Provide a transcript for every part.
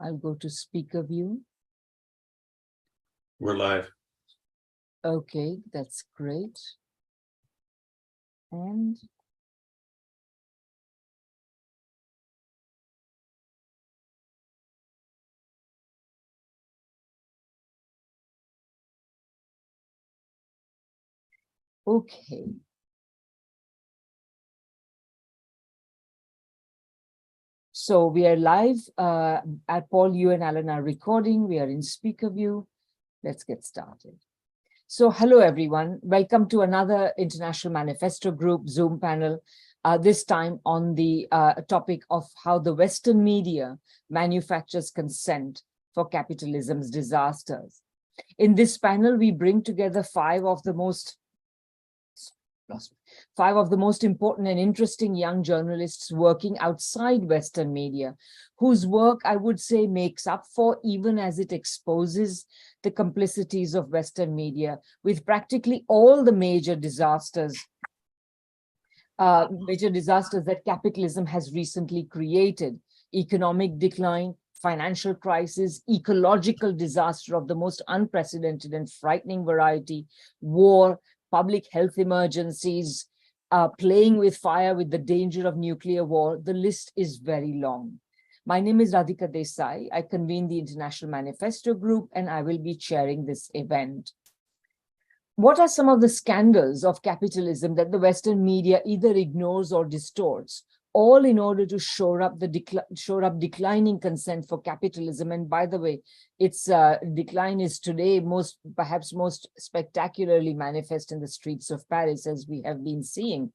I'll go to speaker view. We're live. Okay, that's great. And okay. So we are live. Paul, you and Alan are recording. We are in speaker view. Let's get started. So hello, everyone. Welcome to another International Manifesto Group Zoom panel, this time on the topic of how the Western media manufactures consent for capitalism's disasters. In this panel, we bring together five of the most important and interesting young journalists working outside Western media, whose work, I would say, makes up for, even as it exposes the complicities of Western media with practically all the major disasters that capitalism has recently created: economic decline, financial crisis, ecological disaster of the most unprecedented and frightening variety, war, public health emergencies, playing with fire with the danger of nuclear war. The list is very long. My name is Radhika Desai. I convene the International Manifesto Group, and I will be chairing this event. What are some of the scandals of capitalism that the Western media either ignores or distorts, all in order to shore up declining consent for capitalism? And by the way, its decline is today perhaps most spectacularly manifest in the streets of Paris, as we have been seeing,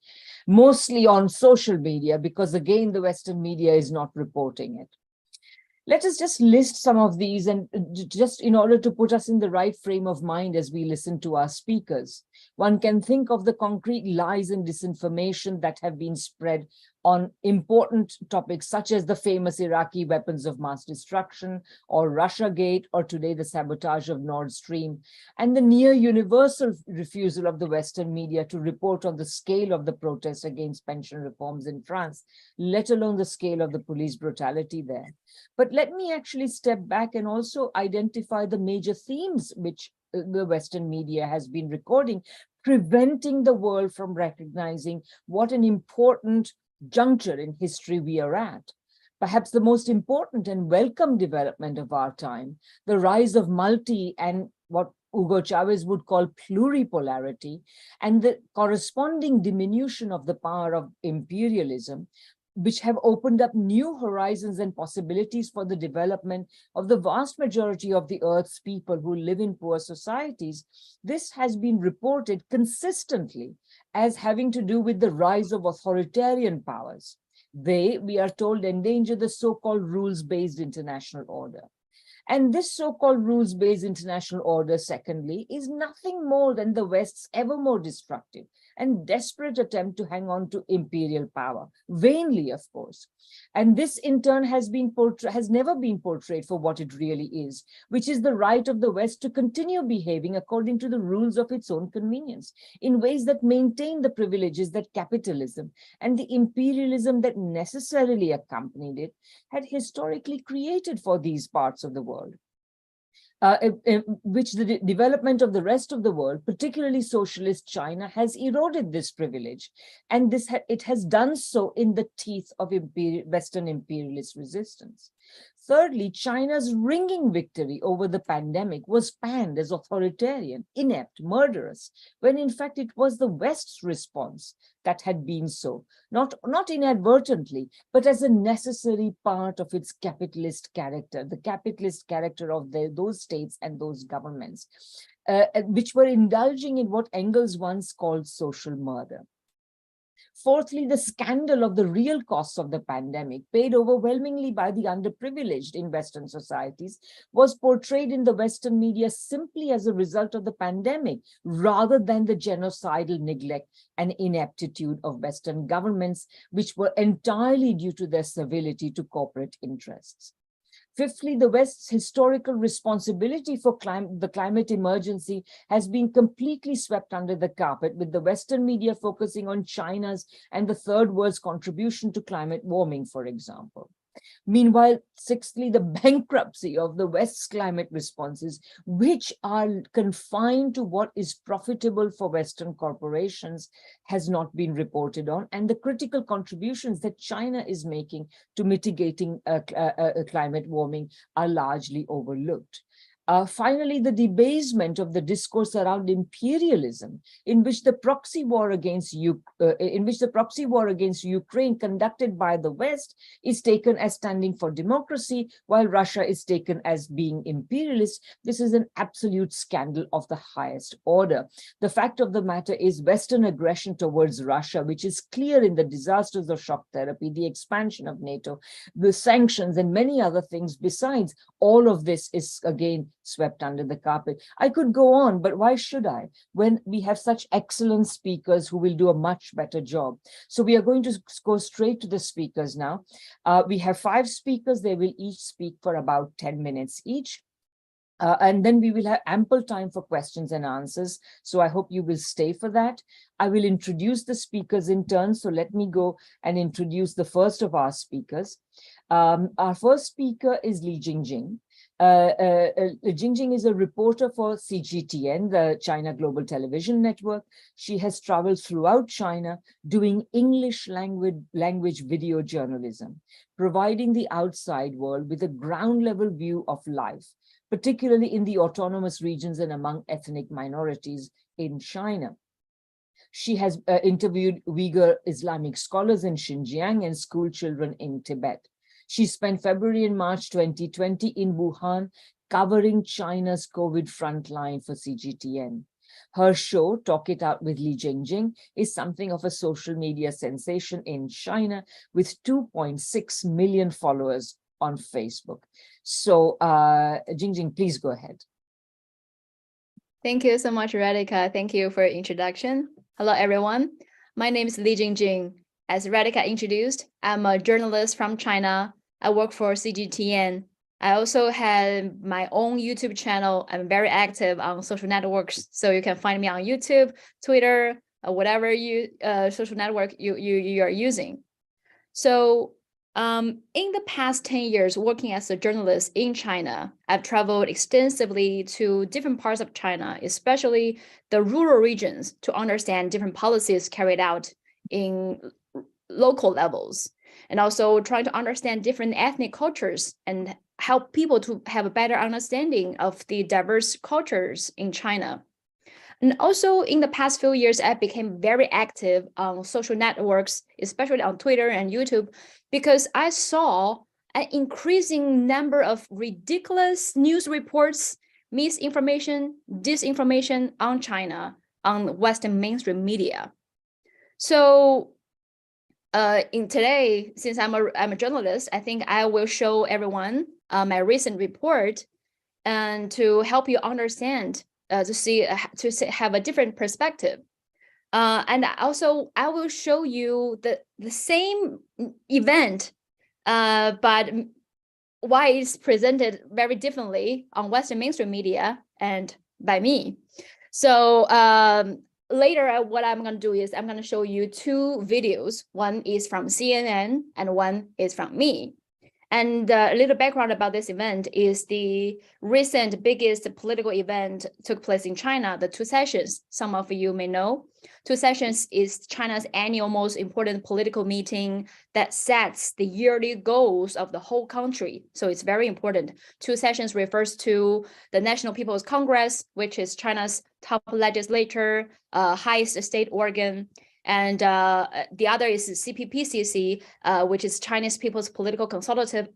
mostly on social media, because again, the Western media is not reporting it. Let us just list some of these, and just in order to put us in the right frame of mind as we listen to our speakers. One can think of the concrete lies and disinformation that have been spread on important topics such as the famous Iraqi weapons of mass destruction, or Russiagate, or today the sabotage of Nord Stream, and the near universal refusal of the Western media to report on the scale of the protests against pension reforms in France, let alone the scale of the police brutality there. But let me actually step back and also identify the major themes which the Western media has been recording, preventing the world from recognizing what an important juncture in history we are at. Perhaps the most important and welcome development of our time, the rise of multi and what Hugo Chavez would call pluripolarity, and the corresponding diminution of the power of imperialism, which have opened up new horizons and possibilities for the development of the vast majority of the Earth's people who live in poor societies. This has been reported consistently as having to do with the rise of authoritarian powers. They, we are told, endanger the so-called rules-based international order. And this so-called rules-based international order, secondly, is nothing more than the West's ever more destructive and desperate attempt to hang on to imperial power, vainly, of course. And this, in turn, has never been portrayed for what it really is, which is the right of the West to continue behaving according to the rules of its own convenience, in ways that maintain the privileges that capitalism and the imperialism that necessarily accompanied it had historically created for these parts of the world. Which the development of the rest of the world, particularly socialist China, has eroded this privilege. And it has done so in the teeth of Western imperialist resistance. Thirdly, China's ringing victory over the pandemic was panned as authoritarian, inept, murderous, when in fact it was the West's response that had been so, not inadvertently, but as a necessary part of its capitalist character, the capitalist character of those states and those governments, which were indulging in what Engels once called social murder. Fourthly, the scandal of the real costs of the pandemic, paid overwhelmingly by the underprivileged in Western societies, was portrayed in the Western media simply as a result of the pandemic, rather than the genocidal neglect and ineptitude of Western governments, which were entirely due to their servility to corporate interests. Fifthly, the West's historical responsibility for the climate emergency has been completely swept under the carpet, with the Western media focusing on China's and the Third World's contribution to climate warming, for example. Meanwhile, sixthly, the bankruptcy of the West's climate responses, which are confined to what is profitable for Western corporations, has not been reported on, and the critical contributions that China is making to mitigating climate warming are largely overlooked. Finally, the debasement of the discourse around imperialism, in which the proxy war against Ukraine conducted by the West is taken as standing for democracy, while Russia is taken as being imperialist. This is an absolute scandal of the highest order. The fact of the matter is Western aggression towards Russia, which is clear in the disasters of shock therapy, the expansion of NATO, the sanctions, and many other things besides. All of this is again swept under the carpet. I could go on, but why should I, when we have such excellent speakers who will do a much better job? So we are going to go straight to the speakers now. We have 5 speakers. They will each speak for about 10 minutes each. And then we will have ample time for questions and answers. So I hope you will stay for that. I will introduce the speakers in turn. So let me go and introduce the first of our speakers. Our first speaker is Li Jingjing. Jingjing is a reporter for CGTN, the China Global Television Network. She has traveled throughout China doing English language video journalism, providing the outside world with a ground level view of life, particularly in the autonomous regions and among ethnic minorities in China. She has interviewed Uyghur Islamic scholars in Xinjiang and school children in Tibet. She spent February and March 2020 in Wuhan, covering China's COVID frontline for CGTN. Her show, Talk It Out with Li Jingjing, is something of a social media sensation in China, with 2.6 million followers on Facebook. So, Jingjing, please go ahead. Thank you so much, Radhika. Thank you for your introduction. Hello, everyone. My name is Li Jingjing. As Radhika introduced, I'm a journalist from China. I work for CGTN. I also have my own YouTube channel. I'm very active on social networks, so you can find me on YouTube, Twitter, whatever social network you are using. So in the past 10 years working as a journalist in China, I've traveled extensively to different parts of China, especially the rural regions, to understand different policies carried out in local levels, and also trying to understand different ethnic cultures and help people to have a better understanding of the diverse cultures in China. And also in the past few years, I became very active on social networks, especially on Twitter and YouTube, because I saw an increasing number of ridiculous news reports, misinformation, disinformation on China, on Western mainstream media. So in today, since I'm a journalist, I think I will show everyone my recent report, and to help you understand, to have a different perspective. And also, I will show you the same event, but why it's presented very differently on Western mainstream media and by me. So later, what I'm going to do is I'm going to show you 2 videos. One is from CNN and one is from me. And a little background about this event is the recent biggest political event took place in China, the 2 sessions. Some of you may know. 2 sessions is China's annual most important political meeting that sets the yearly goals of the whole country. So it's very important. 2 sessions refers to the National People's Congress, which is China's top legislature, highest state organ. And the other is CPPCC, which is Chinese People's Political Consultative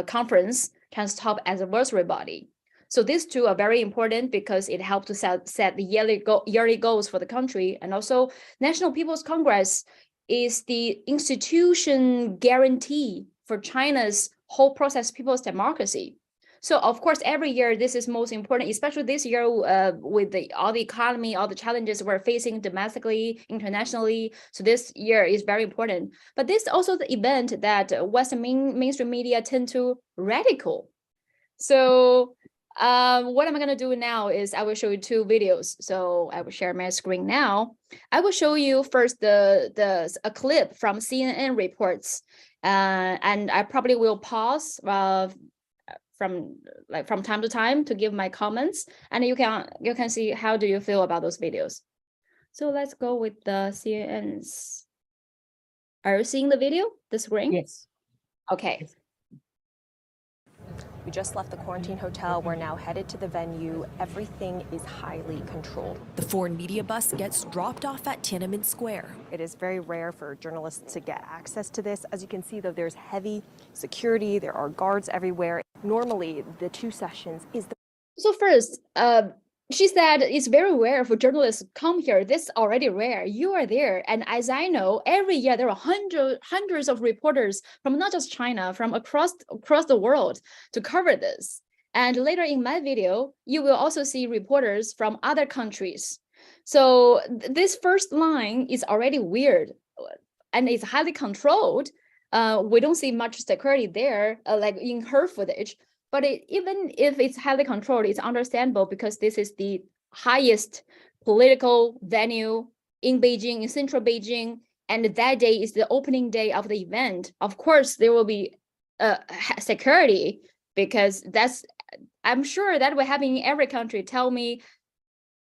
Conference, China's top advisory body. So these 2 are very important because it helps to set the yearly goals for the country. And also, National People's Congress is the institution guarantee for China's whole process people's democracy. So of course, every year this is most important, especially this year with all the economy, all the challenges we're facing domestically, internationally. So this year is very important. But this is also the event that Western mainstream media tend to radical. So what I'm going to do now is I will show you 2 videos. So I will share my screen now. I will show you first a clip from CNN reports. And I probably will pause from time to time to give my comments, and you can see how do you feel about those videos. So let's go with the CNNs. Are you seeing the video, the screen? Yes. Okay. We just left the quarantine hotel. We're now headed to the venue. Everything is highly controlled. The foreign media bus gets dropped off at Tiananmen Square. It is very rare for journalists to get access to this. As you can see, though, there's heavy security. There are guards everywhere. Normally, the two sessions is the... So first, she said it's very rare for journalists to come here. This is already rare. You are there. And as I know, every year there are hundreds of reporters from not just China, from across the world to cover this. And later in my video, you will also see reporters from other countries. So this first line is already weird and it's highly controlled. We don't see much security there, like in her footage. But even if it's highly controlled, it's understandable because this is the highest political venue in Beijing, in central Beijing, and that day is the opening day of the event. Of course, there will be security because I'm sure that will happen in every country. Tell me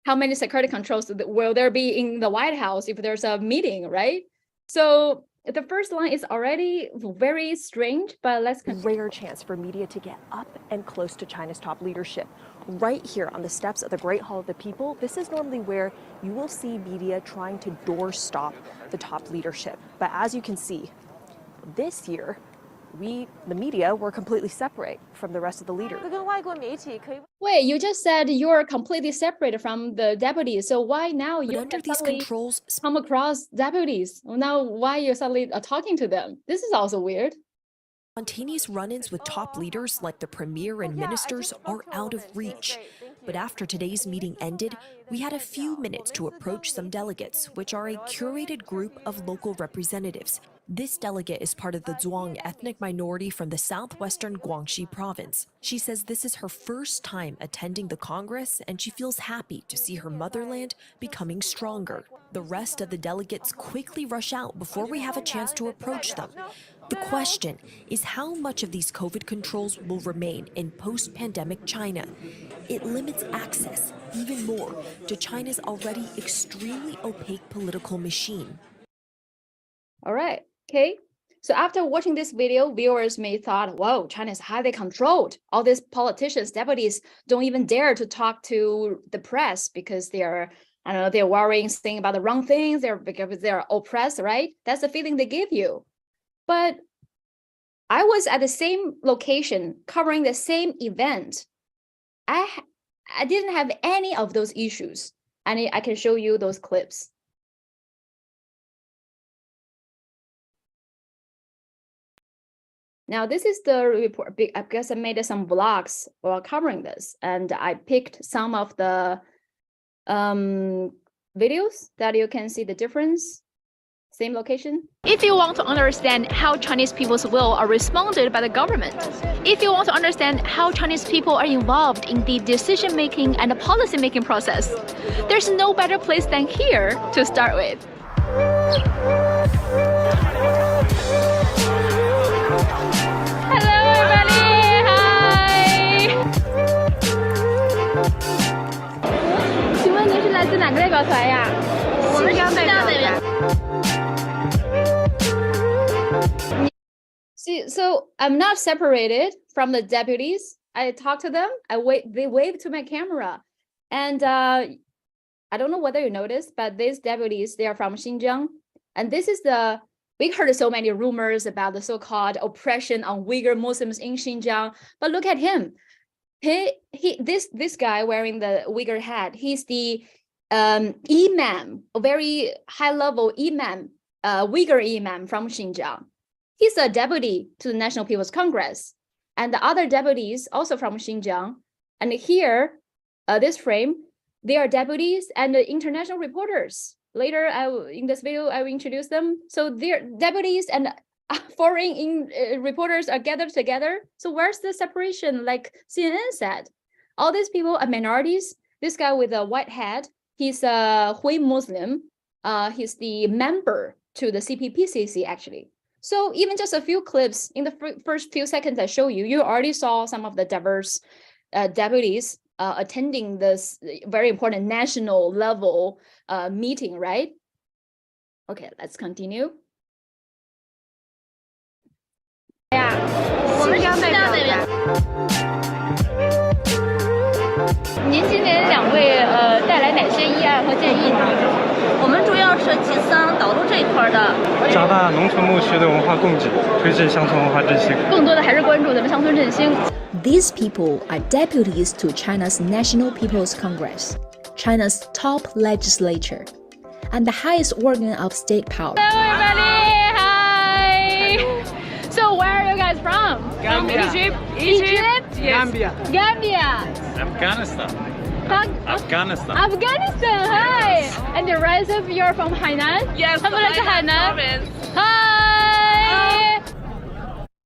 how many security controls will there be in the White House if there's a meeting, right? So the first line is already very strange, but let's continue. Rare chance for media to get up and close to China's top leadership. Right here on the steps of the Great Hall of the People, this is normally where you will see media trying to doorstop the top leadership. But as you can see, this year, the media, were completely separate from the rest of the leaders. Wait, you just said you're completely separated from the deputies. So why now you under these suddenly controls, come across deputies? Now why you're suddenly talking to them? This is also weird. spontaneous run-ins with top leaders like the premier and ministers are out of reach. But after today's meeting ended, we had a few minutes to approach some delegates, which are a curated group of local representatives. This delegate is part of the Zhuang ethnic minority from the southwestern Guangxi province. She says this is her first time attending the Congress, and she feels happy to see her motherland becoming stronger. The rest of the delegates quickly rush out before we have a chance to approach them. The question is how much of these COVID controls will remain in post-pandemic China. It limits access even more to China's already extremely opaque political machine. All right, okay. So after watching this video, viewers may thought, whoa, China is highly controlled. All these politicians, deputies don't even dare to talk to the press because they're, I don't know, they're worrying, saying about the wrong things, because they're oppressed, right? That's the feeling they give you. But I was at the same location covering the same event. I didn't have any of those issues. And I can show you those clips. Now, this is the report. I guess I made some vlogs while covering this, and I picked some of the videos that you can see the difference. Same location. If you want to understand how Chinese people's will are responded by the government, if you want to understand how Chinese people are involved in the decision-making and the policy-making process, there's no better place than here to start with. Hello, everybody! Hi! 请问您是来自哪个代表团呀？我们是代表团。 See, so I'm not separated from the deputies. I talk to them. They wave to my camera, and I don't know whether you noticed, but these deputies, they are from Xinjiang, and this is we heard so many rumors about the so-called oppression on Uyghur Muslims in Xinjiang. But look at him. This guy wearing the Uyghur hat. He's the imam, a very high-level imam, Uyghur imam from Xinjiang. He's a deputy to the National People's Congress, and the other deputies also from Xinjiang. And here, this frame, they are deputies and international reporters. Later, in this video, I will introduce them. So they're deputies and foreign reporters are gathered together. So where's the separation? Like CNN said, all these people are minorities. This guy with a white hat, he's a Hui Muslim. He's the member to the CPPCC, actually. So even just a few clips in the first few seconds I show you, you already saw some of the diverse deputies attending this very important national level meeting, right? Okay, let's continue. 我们是新疆那边。您今年两位带来哪些议案和建议呢？我们主要是集桑导入这一块的，加大农村牧区的文化供给，推进乡村文化振兴。更多的还是关注咱们乡村振兴。These people are deputies to China's National People's Congress, China's top legislature, and the highest organ of state power. Everybody, hi! So where are you guys from? Gambia. Egypt? Gambia. Gambia. Afghanistan. Afghanistan. Afghanistan, hi! And the rest of you are from Hainan? Yes, Hainan. Hi!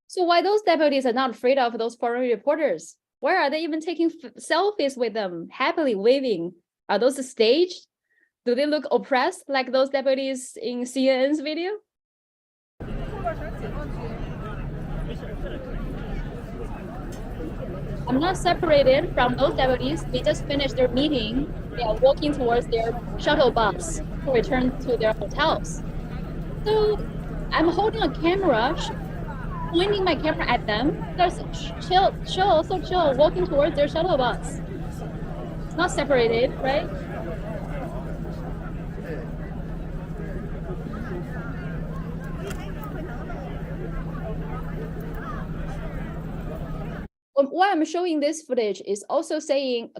So why those deputies are not afraid of those foreign reporters? Why are they even taking selfies with them, happily waving? Are those staged? Do they look oppressed like those deputies in CNN's video? I'm not separated from those deputies. They just finished their meeting. They are walking towards their shuttle bus to return to their hotels. So I'm holding a camera, pointing my camera at them. They're so chill, walking towards their shuttle bus. It's not separated, right? Why I'm showing this footage is also saying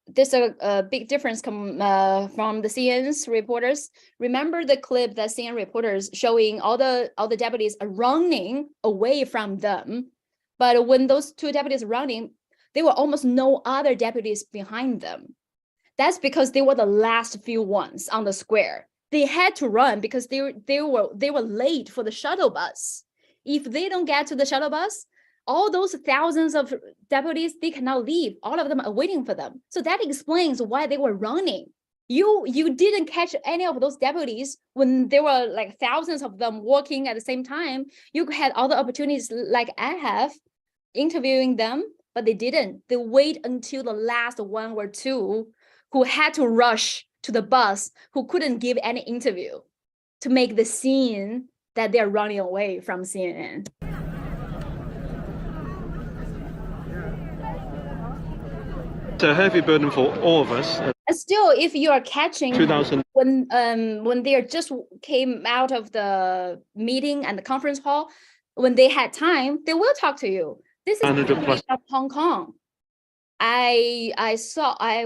there's a big difference from the CNN's reporters. Remember the clip that CNN reporters showing all the deputies are running away from them, but when those two deputies running, there were almost no other deputies behind them. That's because they were the last few ones on the square. They had to run because they were late for the shuttle bus. If they don't get to the shuttle bus, all those thousands of deputies, they cannot leave. All of them are waiting for them. So that explains why they were running. You didn't catch any of those deputies when there were like thousands of them working at the same time. You had all the opportunities like I have interviewing them, but they didn't. They wait until the last one or two who had to rush to the bus, who couldn't give any interview to make the scene that they're running away from CNN. It's a heavy burden for all of us. Still, if you are catching 2000 when they just came out of the meeting and the conference hall, when they had time, they will talk to you. This is of Hong Kong. I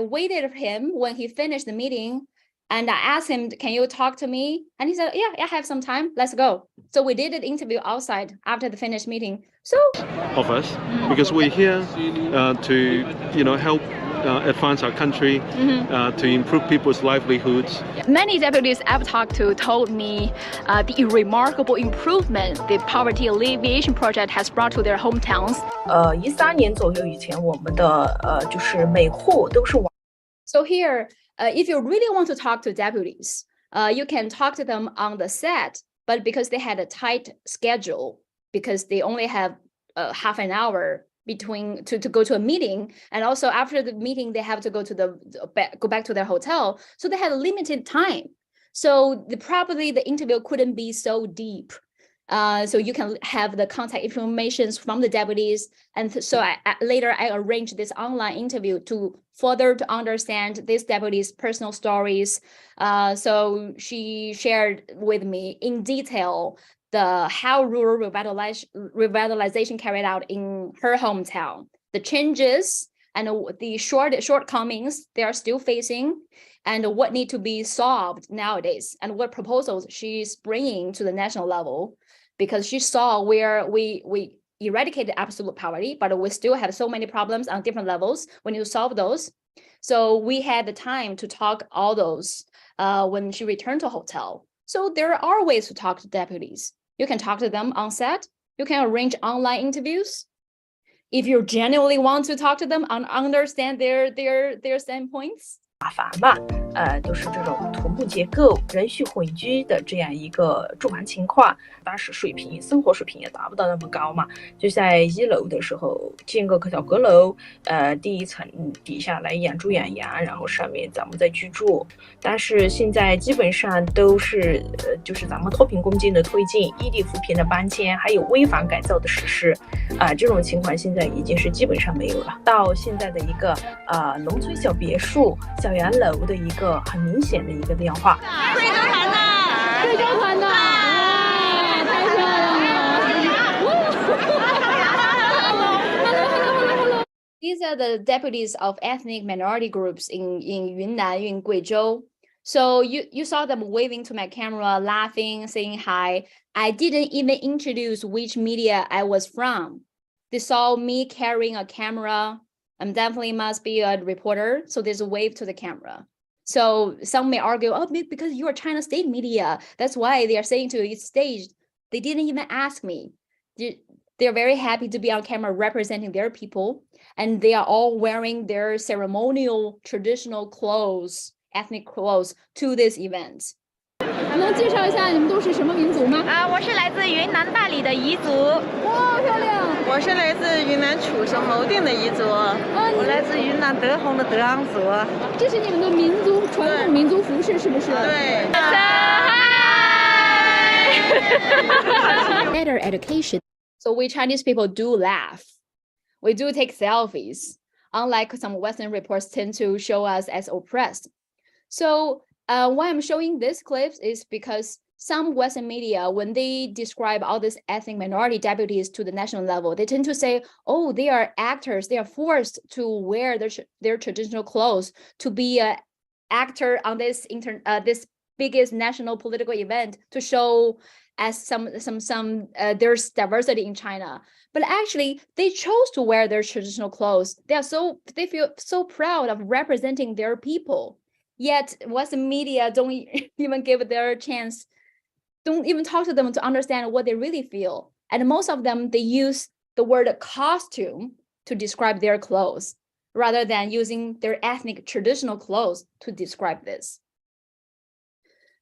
waited for him when he finished the meeting, and I asked him, "Can you talk to me?" And he said, "Yeah, I have some time. Let's go." So we did an interview outside after the finished meeting. So of us, because we're here to help advance our country, to improve people's livelihoods. Many deputies I've talked to told me the remarkable improvement the poverty alleviation project has brought to their hometowns. 13年左右以前，我们的就是每户都是网。 So here, if you really want to talk to deputies, you can talk to them on the set, but because they had a tight schedule, because they only have half an hour between to go to a meeting, and also after the meeting they have to go back to their hotel, so they had a limited time. So probably the interview couldn't be so deep. So you can have the contact information from the deputies, and so later I arranged this online interview to further to understand these deputies' personal stories. So she shared with me in detail how rural revitalization carried out in her hometown, the changes and the shortcomings they are still facing, and what need to be solved nowadays, and what proposals she's bringing to the national level, because she saw where we eradicated absolute poverty, but we still have so many problems on different levels. We need to solve those. So we had the time to talk all those when she returned to hotel. So there are ways to talk to deputies. You can talk to them on set. You can arrange online interviews. If you genuinely want to talk to them and understand their standpoints, 马房嘛，都是这种土木结构、人畜混居的这样一个住房情况，当时生活水平也达不到那么高嘛。就在1楼的时候建个小阁楼，第1层底下来养猪养羊，然后上面咱们再居住。但是现在基本上都是就是咱们脱贫攻坚的推进、异地扶贫的搬迁，还有危房改造的实施，这种情况现在已经是基本上没有了。到现在的一个农村小别墅、小洋楼的一个很明显的一个变化。贵州团的，贵州团的，太漂亮了。These are the deputies of ethnic minority groups in Yunnan, in Guizhou. So you saw them waving to my camera, laughing, saying hi. I didn't even introduce which media I was from. They saw me carrying a camera. I'm definitely must be a reporter. So there's a wave to the camera. So some may argue, oh, because you are China state media, that's why they are saying to it's staged. They didn't even ask me. They're very happy to be on camera representing their people. And they are all wearing their ceremonial traditional clothes, ethnic clothes to this event. 能介绍一下你们都是什么民族吗？我是来自云南大理的彝族。哇，漂亮！我是来自云南楚省牟定的彝族。我来自云南德宏的德昂族。这是你们的民族传统民族服饰，是不是？对。Better education. So we Chinese people do laugh. We do take selfies, unlike some Western reports tend to show us as oppressed. So why I'm showing this clips is because some Western media, when they describe all these ethnic minority deputies to the national level, they tend to say, oh, they are actors. They are forced to wear their traditional clothes to be an actor on this this biggest national political event to show as there's diversity in China. But actually, they chose to wear their traditional clothes. They feel so proud of representing their people. Yet Western media don't even give their chance, don't even talk to them to understand what they really feel. And most of them, they use the word costume to describe their clothes, rather than using their ethnic traditional clothes to describe this.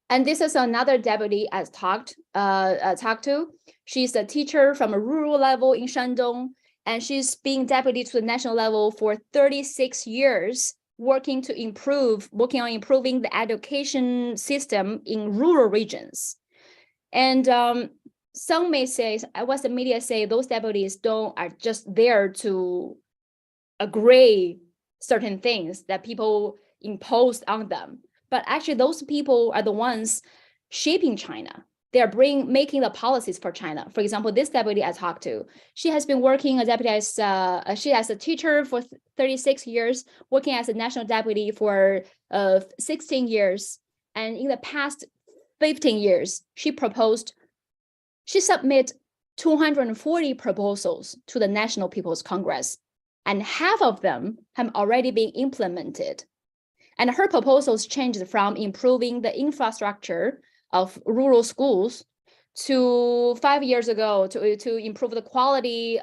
And this is another deputy I talked to. She's a teacher from a rural level in Shandong, and she's being deputy to the national level for 36 years, working on improving the education system in rural regions. And some may say, Western media say those deputies are just there to agree certain things that people imposed on them. But actually, those people are the ones shaping China. They are making the policies for China. For example, this deputy I talked to, she has been working as deputy she as a teacher for 36 years, working as a national deputy for 16 years. And in the past 15 years, she submitted 240 proposals to the National People's Congress, and half of them have already been implemented. And her proposals changed from improving the infrastructure of rural schools to 5 years ago to improve the quality,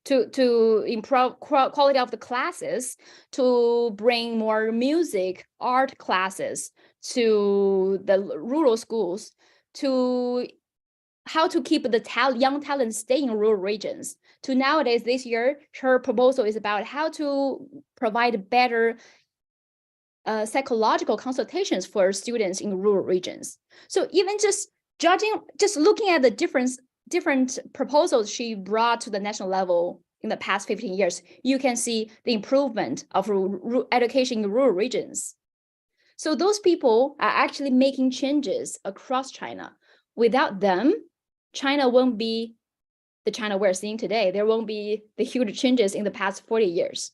to improve quality of the classes, to bring more music, art classes to the rural schools, to how to keep the young talent staying in rural regions. To nowadays, this year, her proposal is about how to provide better psychological consultations for students in rural regions. So even just looking at the different proposals she brought to the national level in the past 15 years, you can see the improvement of education in rural regions. So those people are actually making changes across China. Without them, China won't be the China we're seeing today. There won't be the huge changes in the past 40 years.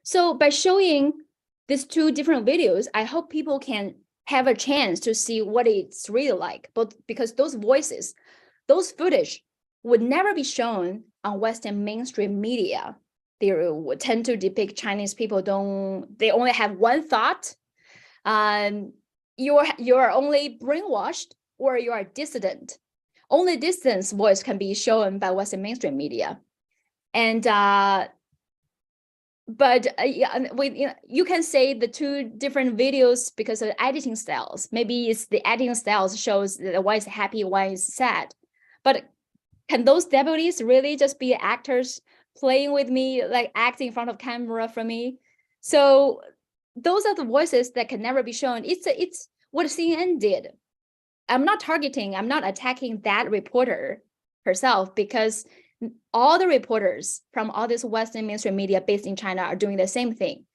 So by showing these two different videos, I hope people can have a chance to see what it's really like. But because those voices, those footage would never be shown on Western mainstream media. They would tend to depict Chinese people they only have one thought. You're only brainwashed or you are dissident. Only dissident's voice can be shown by Western mainstream media. And but you can say the two different videos because of the editing styles. Maybe it's the editing styles shows that one is happy, one is sad. But can those deputies really just be actors playing with me, like acting in front of camera for me? So those are the voices that can never be shown. It's what CNN did. I'm not attacking that reporter herself, because all the reporters from all this Western mainstream media based in China are doing the same thing.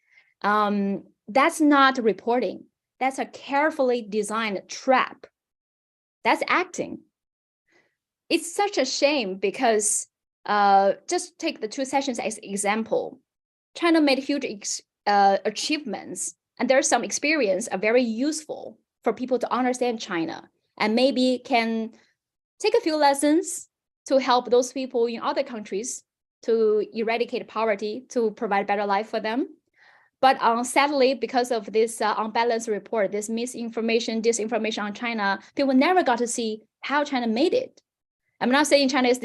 That's not reporting. That's a carefully designed trap. That's acting. It's such a shame because just take the two sessions as example. China made huge achievements, and there's some experience are very useful for people to understand China, and maybe can take a few lessons to help those people in other countries to eradicate poverty, to provide better life for them. But sadly, because of this unbalanced report, this misinformation, disinformation on China, people never got to see how China made it. I'm not saying China is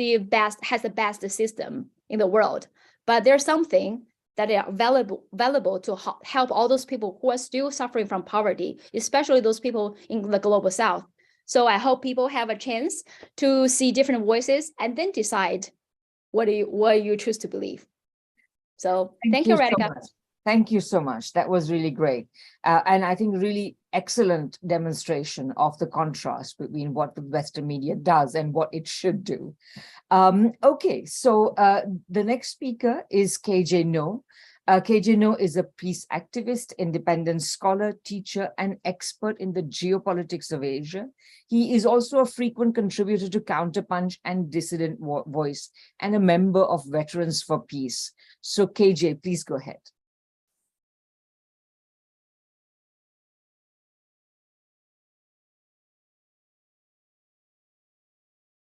has the best system in the world, but there's something that are valuable to help all those people who are still suffering from poverty, especially those people in the global south. So I hope people have a chance to see different voices and then decide what you choose to believe. So thank you, Radhika. Thank you so much. That was really great. And I think really excellent demonstration of the contrast between what the Western media does and what it should do. Okay, so the next speaker is KJ No. KJ No is a peace activist, independent scholar, teacher, and expert in the geopolitics of Asia. He is also a frequent contributor to Counterpunch and Dissident Voice, and a member of Veterans for Peace. So KJ, please go ahead.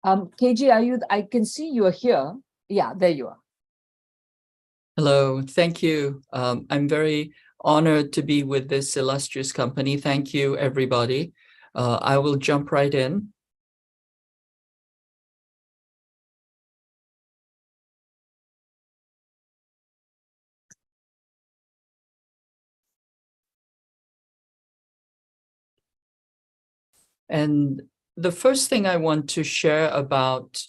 KJ, I can see you are here. Yeah, there you are. Hello, thank you. I'm very honored to be with this illustrious company. Thank you, everybody. I will jump right in. And the first thing I want to share about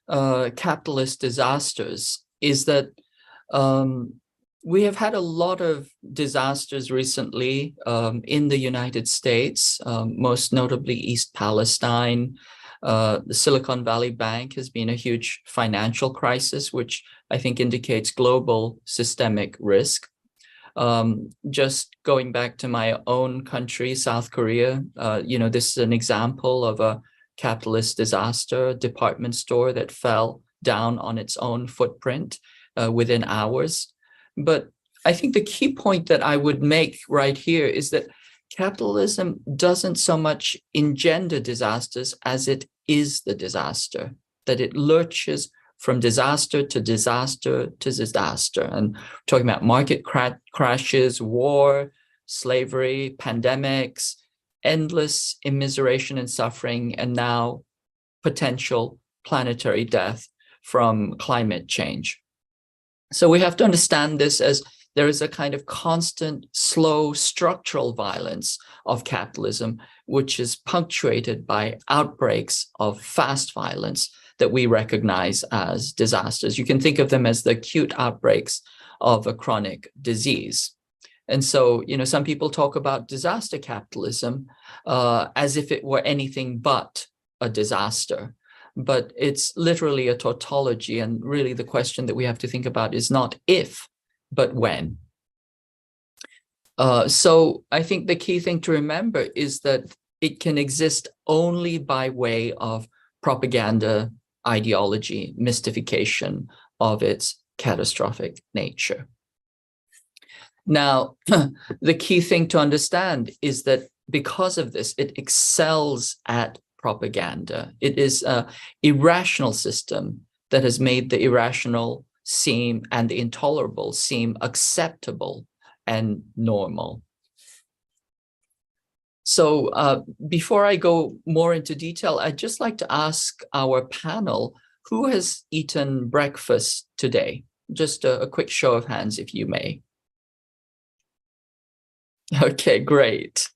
capitalist disasters is that we have had a lot of disasters recently in the United States, most notably East Palestine. The Silicon Valley Bank has been a huge financial crisis, which I think indicates global systemic risk. Just going back to my own country, South Korea, this is an example of a capitalist disaster, a department store that fell down on its own footprint within hours. But I think the key point that I would make right here is that capitalism doesn't so much engender disasters as it is the disaster, that it lurches from disaster to disaster to disaster. And talking about market crashes, war, slavery, pandemics, endless immiseration and suffering, and now potential planetary death from climate change. So we have to understand this as there is a kind of constant, slow, structural violence of capitalism, which is punctuated by outbreaks of fast violence that we recognize as disasters. You can think of them as the acute outbreaks of a chronic disease. And so, some people talk about disaster capitalism as if it were anything but a disaster. But it's literally a tautology. And really the question that we have to think about is not if, but when. So I think the key thing to remember is that it can exist only by way of propaganda, ideology, mystification of its catastrophic nature. Now, the key thing to understand is that because of this, it excels at propaganda. It is an irrational system that has made the irrational seem and the intolerable seem acceptable and normal. So before I go more into detail, I'd just like to ask our panel, who has eaten breakfast today? Just a quick show of hands, if you may. Okay, great.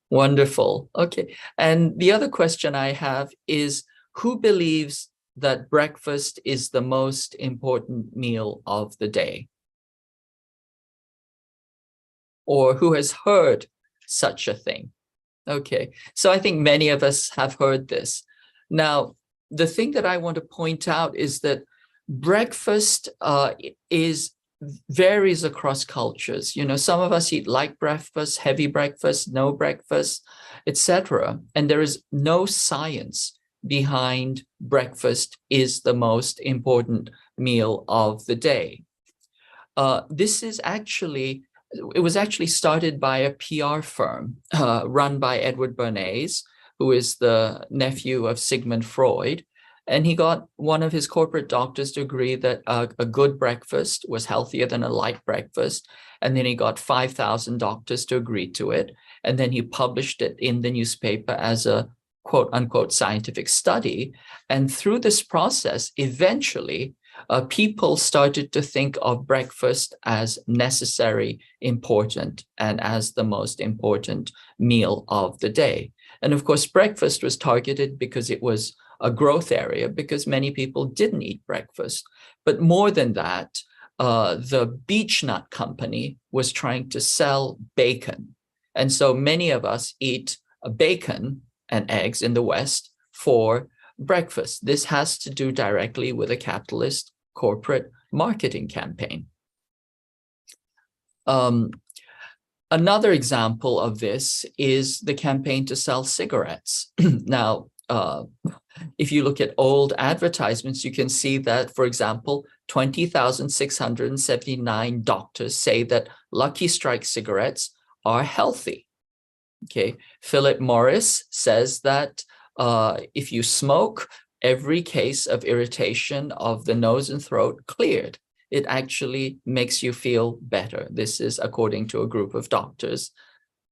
Wonderful. Okay. And the other question I have is, who believes that breakfast is the most important meal of the day? Or who has heard such a thing? Okay. So I think many of us have heard this. Now, the thing that I want to point out is that breakfast varies across cultures. You know, some of us eat light breakfast, heavy breakfast, no breakfast, etc. And there is no science behind breakfast is the most important meal of the day. It was actually started by a PR firm run by Edward Bernays, who is the nephew of Sigmund Freud. And he got one of his corporate doctors to agree that a good breakfast was healthier than a light breakfast. And then he got 5,000 doctors to agree to it. And then he published it in the newspaper as a quote unquote scientific study. And through this process, eventually, people started to think of breakfast as necessary, important, and as the most important meal of the day. And of course, breakfast was targeted because it was a growth area, because many people didn't eat breakfast. But more than that, the beech nut company was trying to sell bacon. And so many of us eat bacon and eggs in the West for breakfast. This has to do directly with a capitalist corporate marketing campaign. Another example of this is the campaign to sell cigarettes. Now, if you look at old advertisements, you can see that, for example, 20,679 doctors say that Lucky Strike cigarettes are healthy. Okay, Philip Morris says that if you smoke, every case of irritation of the nose and throat cleared. It actually makes you feel better. This is according to a group of doctors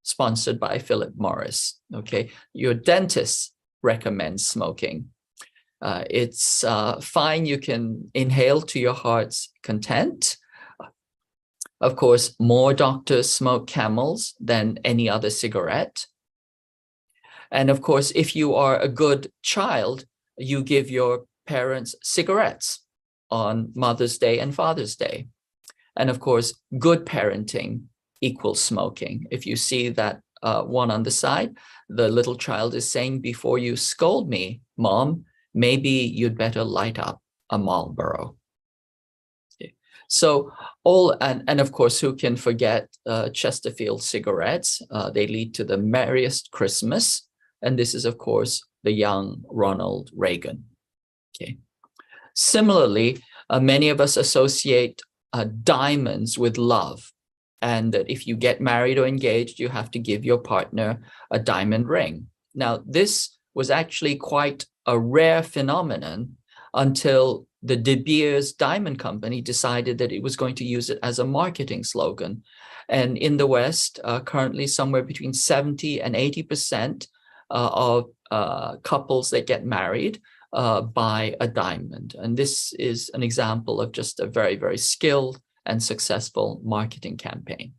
sponsored by Philip Morris. Okay, your dentist recommends smoking. It's fine. You can inhale to your heart's content. Of course, more doctors smoke Camels than any other cigarette. And of course, if you are a good child, you give your parents cigarettes on Mother's Day and Father's Day. And of course, good parenting equals smoking. If you see that one on the side, the little child is saying, before you scold me, Mom, maybe you'd better light up a Marlboro. Okay. So and of course, who can forget Chesterfield cigarettes? They lead to the merriest Christmas. And this is, of course, the young Ronald Reagan. Okay. Similarly, many of us associate diamonds with love, and that if you get married or engaged, you have to give your partner a diamond ring. Now, this was actually quite a rare phenomenon until the De Beers Diamond Company decided that it was going to use it as a marketing slogan. And in the West, currently somewhere between 70 and 80% of couples that get married buy a diamond. And this is an example of just a very, very skilled and successful marketing campaign.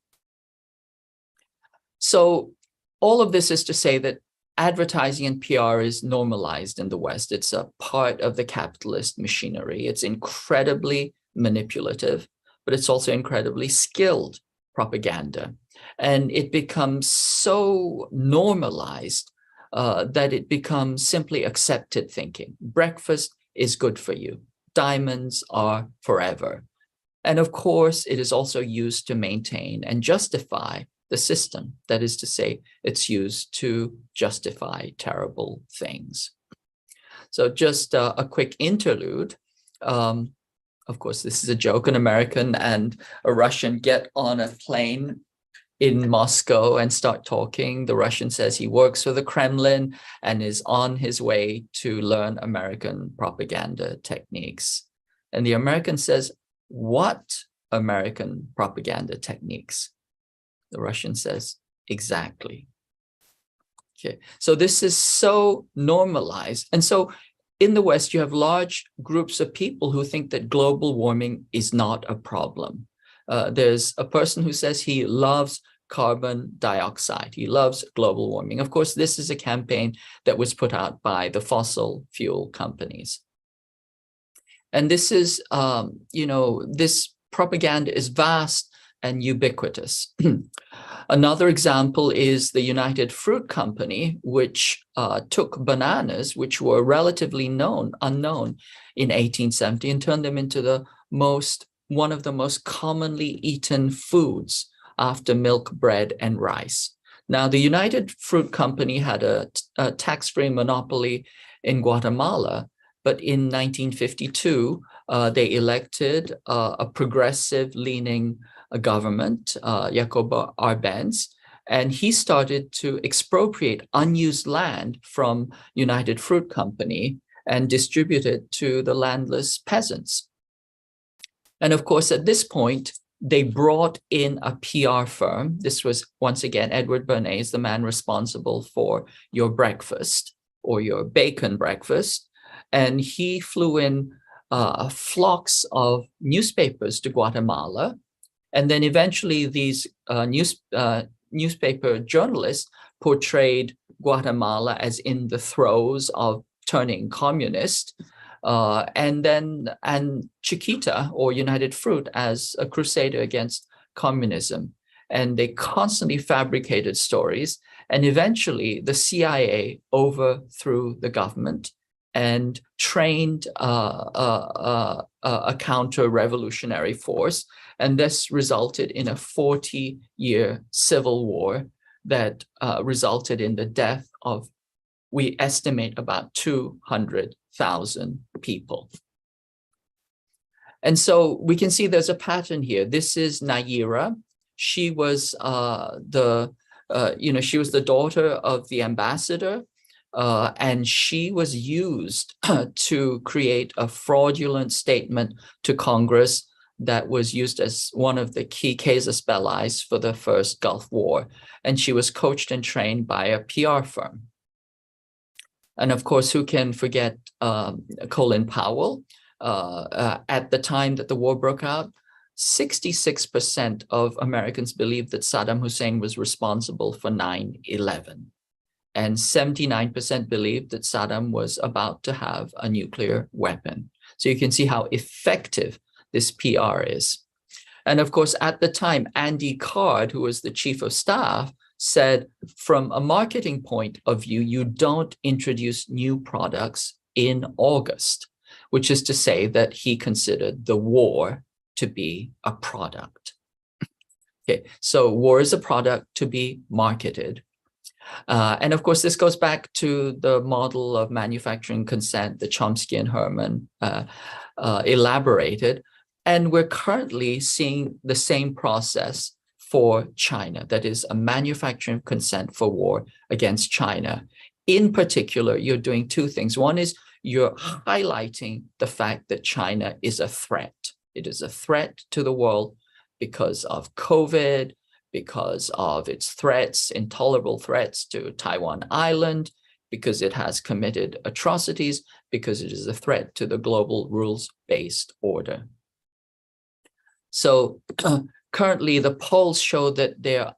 So all of this is to say that advertising and PR is normalized in the West. It's a part of the capitalist machinery. It's incredibly manipulative, but it's also incredibly skilled propaganda. And it becomes so normalized that it becomes simply accepted thinking. Breakfast is good for you. Diamonds are forever. And of course, it is also used to maintain and justify the system. That is to say, it's used to justify terrible things. So just a quick interlude. Of course, this is a joke. An American and a Russian get on a plane in Moscow and start talking. The Russian says he works for the Kremlin and is on his way to learn American propaganda techniques. And the American says, "What American propaganda techniques?" The Russian says, "Exactly." Okay, so this is so normalized. And so in the West, you have large groups of people who think that global warming is not a problem. There's a person who says he loves carbon dioxide. He loves global warming. Of course, this is a campaign that was put out by the fossil fuel companies. And this is, this propaganda is vast and ubiquitous. Another example is the United Fruit Company, which took bananas, which were relatively unknown in 1870, and turned them into one of the most commonly eaten foods after milk, bread, and rice. Now, the United Fruit Company had a tax-free monopoly in Guatemala, but in 1952, they elected a progressive-leaning government, Jacobo Arbenz, and he started to expropriate unused land from United Fruit Company and distribute it to the landless peasants. And of course, at this point, they brought in a PR firm. This was, once again, Edward Bernays, the man responsible for your breakfast or your bacon breakfast. And he flew in flocks of newspapers to Guatemala. And then eventually these newspaper journalists portrayed Guatemala as in the throes of turning communist, and Chiquita, or United Fruit, as a crusader against communism. And they constantly fabricated stories. And eventually the CIA overthrew the government and trained a counter-revolutionary force. And this resulted in a 40-year civil war that resulted in the death of, we estimate, about 200,000 people. And so we can see there's a pattern here. This is Nayira. She was she was the daughter of the ambassador, and she was used to create a fraudulent statement to Congress that was used as one of the key casus belli for the first Gulf War. And she was coached and trained by a PR firm. And of course, who can forget Colin Powell? At the time that the war broke out, 66% of Americans believed that Saddam Hussein was responsible for 9/11. And 79% believed that Saddam was about to have a nuclear weapon. So you can see how effective this PR is. And of course, at the time, Andy Card, who was the chief of staff, said, from a marketing point of view, you don't introduce new products in August, which is to say that he considered the war to be a product. Okay, so war is a product to be marketed. And of course, this goes back to the model of manufacturing consent that Chomsky and Herman elaborated. And we're currently seeing the same process for China, that is a manufacturing consent for war against China. In particular, you're doing two things. One is you're highlighting the fact that China is a threat. It is a threat to the world because of COVID, because of its threats, intolerable threats to Taiwan Island, because it has committed atrocities, because it is a threat to the global rules-based order. So currently, the polls show that there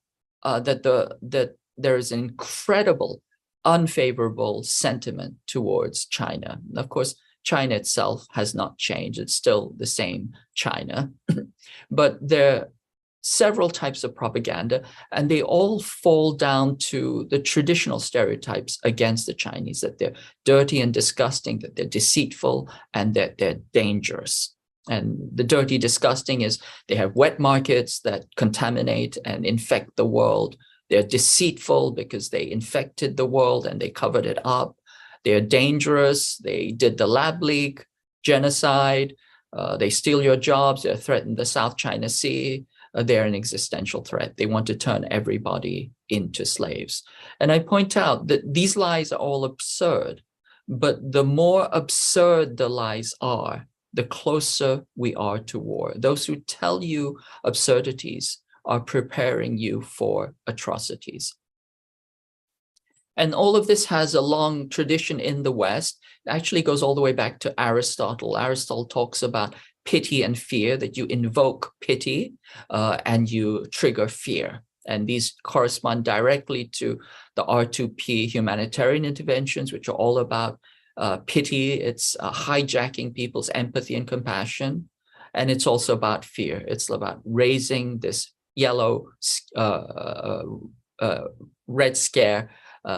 is an incredible unfavorable sentiment towards China. And of course, China itself has not changed. It's still the same China. But there are several types of propaganda, and they all fall down to the traditional stereotypes against the Chinese, that they're dirty and disgusting, that they're deceitful, and that they're dangerous. And the dirty, disgusting is they have wet markets that contaminate and infect the world. They're deceitful because they infected the world and they covered it up. They're dangerous. They did the lab leak, genocide. They steal your jobs. They threaten the South China Sea. They're an existential threat. They want to turn everybody into slaves. And I point out that these lies are all absurd, but the more absurd the lies are, the closer we are to war. Those who tell you absurdities are preparing you for atrocities. And all of this has a long tradition in the West. It actually goes all the way back to Aristotle. Aristotle talks about pity and fear, that you invoke pity and you trigger fear. And these correspond directly to the R2P humanitarian interventions, which are all about pity. It's hijacking people's empathy and compassion. And it's also about fear. It's about raising this yellow, red scare,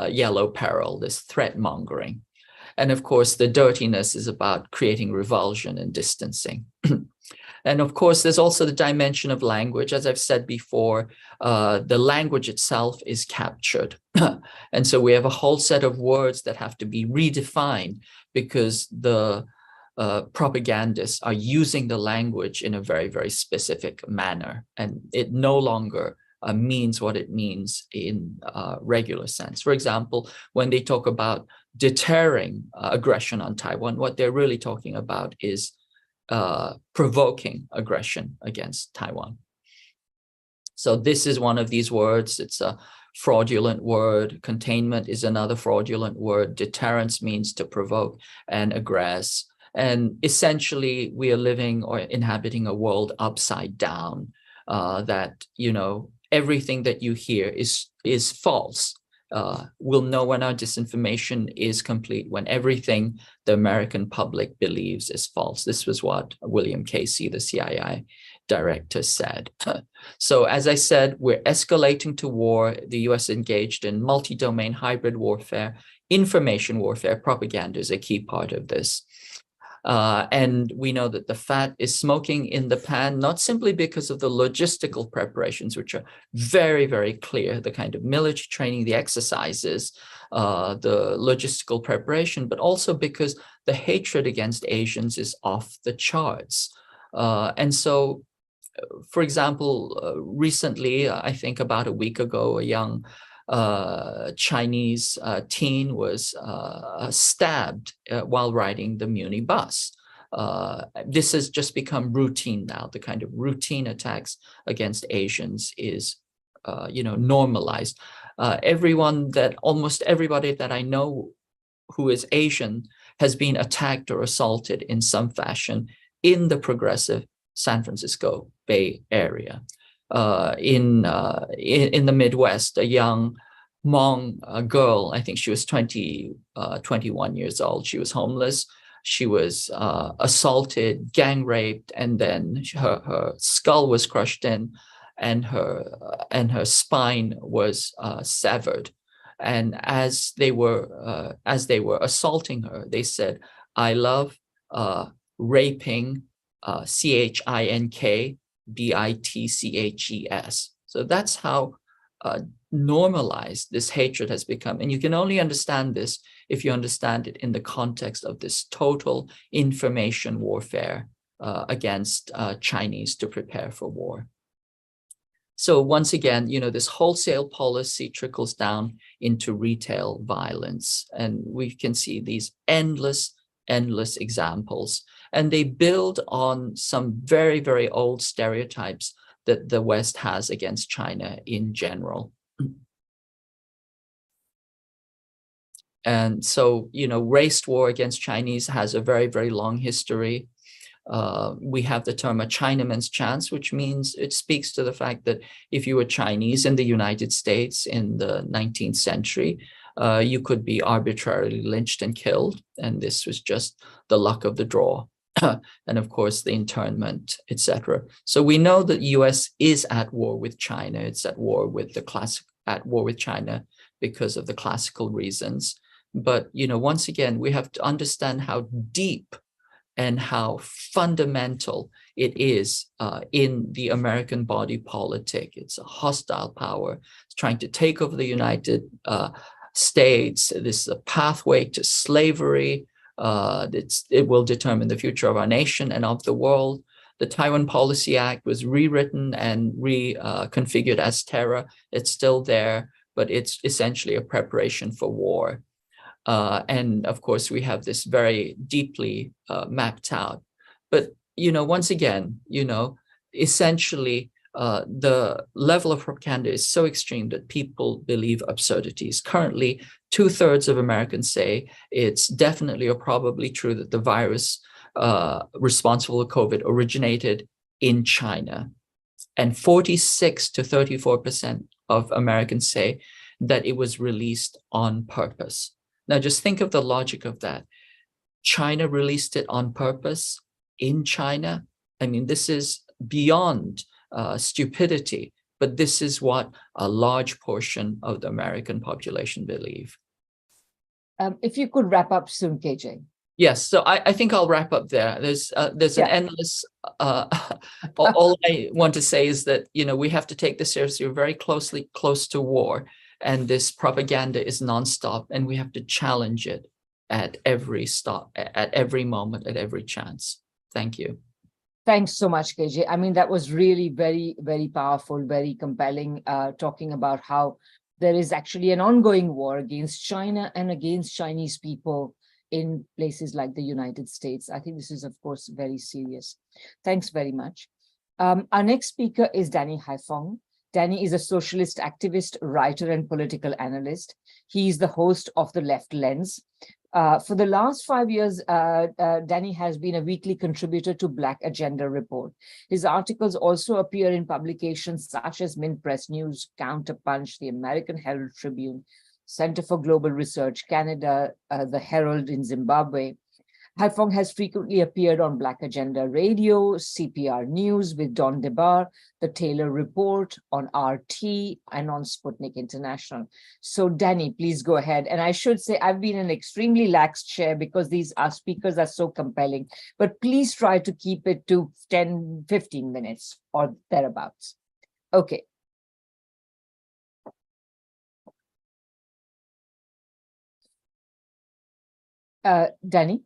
yellow peril, this threat mongering. And of course, the dirtiness is about creating revulsion and distancing. And of course, there's also the dimension of language. As I've said before, the language itself is captured. And so we have a whole set of words that have to be redefined because the propagandists are using the language in a very, very specific manner. And it no longer means what it means in regular sense. For example, when they talk about deterring aggression on Taiwan, what they're really talking about is provoking aggression against Taiwan. So this is one of these words. It's a fraudulent word. Containment is another fraudulent word. Deterrence means to provoke and aggress. And essentially, we are living or inhabiting a world upside down, that, you know, everything that you hear is false. We'll know when our disinformation is complete, when everything the American public believes is false. This was what William Casey, the CIA director, said. So as I said, we're escalating to war. The US engaged in multi-domain hybrid warfare. Information warfare, propaganda is a key part of this. And we know that the fat is smoking in the pan, not simply because of the logistical preparations, which are very, very clear, the kind of military training, the exercises, the logistical preparation, but also because the hatred against Asians is off the charts. And so, for example, recently, I think about a week ago, a young Chinese teen was stabbed while riding the Muni bus. This has just become routine now. The kind of routine attacks against Asians is, normalized. Almost everybody that I know who is Asian has been attacked or assaulted in some fashion in the progressive San Francisco Bay Area. In the Midwest, a young Hmong girl, I think she was 21 years old. She was homeless. She was assaulted, gang raped, and then her skull was crushed in, and her spine was severed. And as they were assaulting her, they said, "I love raping, CHINK. BITCHES." So that's how normalized this hatred has become. And you can only understand this if you understand it in the context of this total information warfare against Chinese to prepare for war. So once again, this wholesale policy trickles down into retail violence. And we can see these endless examples. And they build on some very, very old stereotypes that the West has against China in general. And so, race war against Chinese has a very, very long history. We have the term a Chinaman's chance, which means it speaks to the fact that if you were Chinese in the United States in the 19th century, you could be arbitrarily lynched and killed. And this was just the luck of the draw. And of course, the internment, etc. So we know that the US is at war with China. It's at war with China because of the classical reasons. But, once again, we have to understand how deep and how fundamental it is in the American body politic. It's a hostile power. It's trying to take over the United States. This is a pathway to slavery. It will determine the future of our nation and of the world. The Taiwan Policy Act was rewritten and reconfigured as terror. It's still there, but it's essentially a preparation for war. And of course, we have this very deeply mapped out. But, once again, essentially, the level of propaganda is so extreme that people believe absurdities. Currently, 2/3 of Americans say it's definitely or probably true that the virus responsible for COVID originated in China. And 46 to 34% of Americans say that it was released on purpose. Now, just think of the logic of that. China released it on purpose in China. I mean, this is beyond stupidity, but this is what a large portion of the American population believe. If you could wrap up soon, KJ. Yes, so I think I'll wrap up there. There's an endless. All I want to say is that we have to take this seriously. We're very close to war, and this propaganda is nonstop, and we have to challenge it at every stop, at every moment, at every chance. Thank you. Thanks so much, KJ. I mean, that was really very, very powerful, very compelling, talking about how there is actually an ongoing war against China and against Chinese people in places like the United States. I think this is, of course, very serious. Thanks very much. Our next speaker is Danny Haifong. Danny is a socialist activist, writer, and political analyst. He is the host of The Left Lens. For the last 5 years, Danny has been a weekly contributor to Black Agenda Report. His articles also appear in publications such as Mint Press News, Counterpunch, the American Herald Tribune, Center for Global Research Canada, the Herald in Zimbabwe. Haifong has frequently appeared on Black Agenda Radio, CPR News with Don DeBar, The Taylor Report, on RT, and on Sputnik International. So Danny, please go ahead. And I should say I've been an extremely lax chair because these speakers are so compelling, but please try to keep it to 10, 15 minutes or thereabouts. Okay. Danny?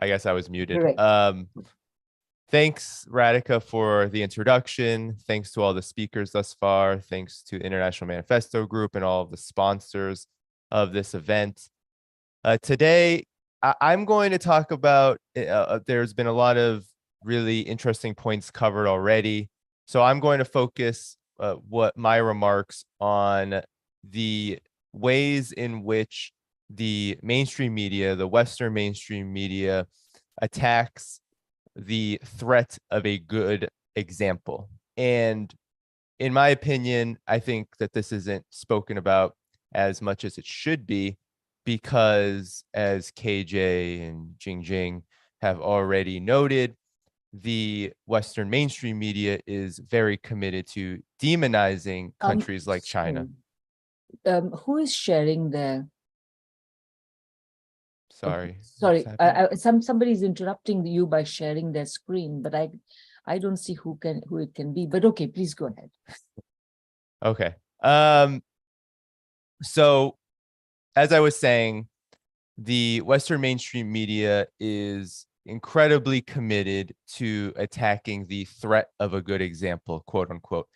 I guess I was muted. Thanks, Radhika, for the introduction. Thanks to all the speakers thus far. Thanks to International Manifesto Group and all of the sponsors of this event. Today, I'm going to talk about, there's been a lot of really interesting points covered already. So I'm going to focus my remarks on the ways in which the mainstream media, the Western mainstream media, attacks the threat of a good example. And in my opinion, I think that this isn't spoken about as much as it should be, because as KJ and Jing have already noted, the Western mainstream media is very committed to demonizing countries like China. Who is sharing there? Sorry. Sorry, somebody's interrupting you by sharing their screen, but I don't see who it can be. But okay, please go ahead. Okay. So, as I was saying, the Western mainstream media is incredibly committed to attacking the threat of a good example, quote unquote.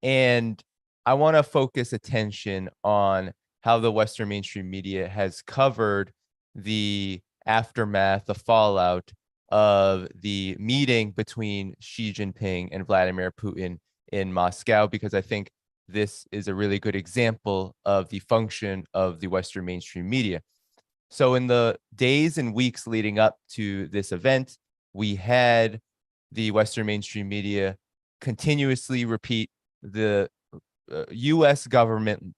And I want to focus attention on how the Western mainstream media has covered the aftermath, the fallout of the meeting between Xi Jinping and Vladimir Putin in Moscow, because I think this is a really good example of the function of the Western mainstream media. So in the days and weeks leading up to this event, we had the Western mainstream media continuously repeat the US government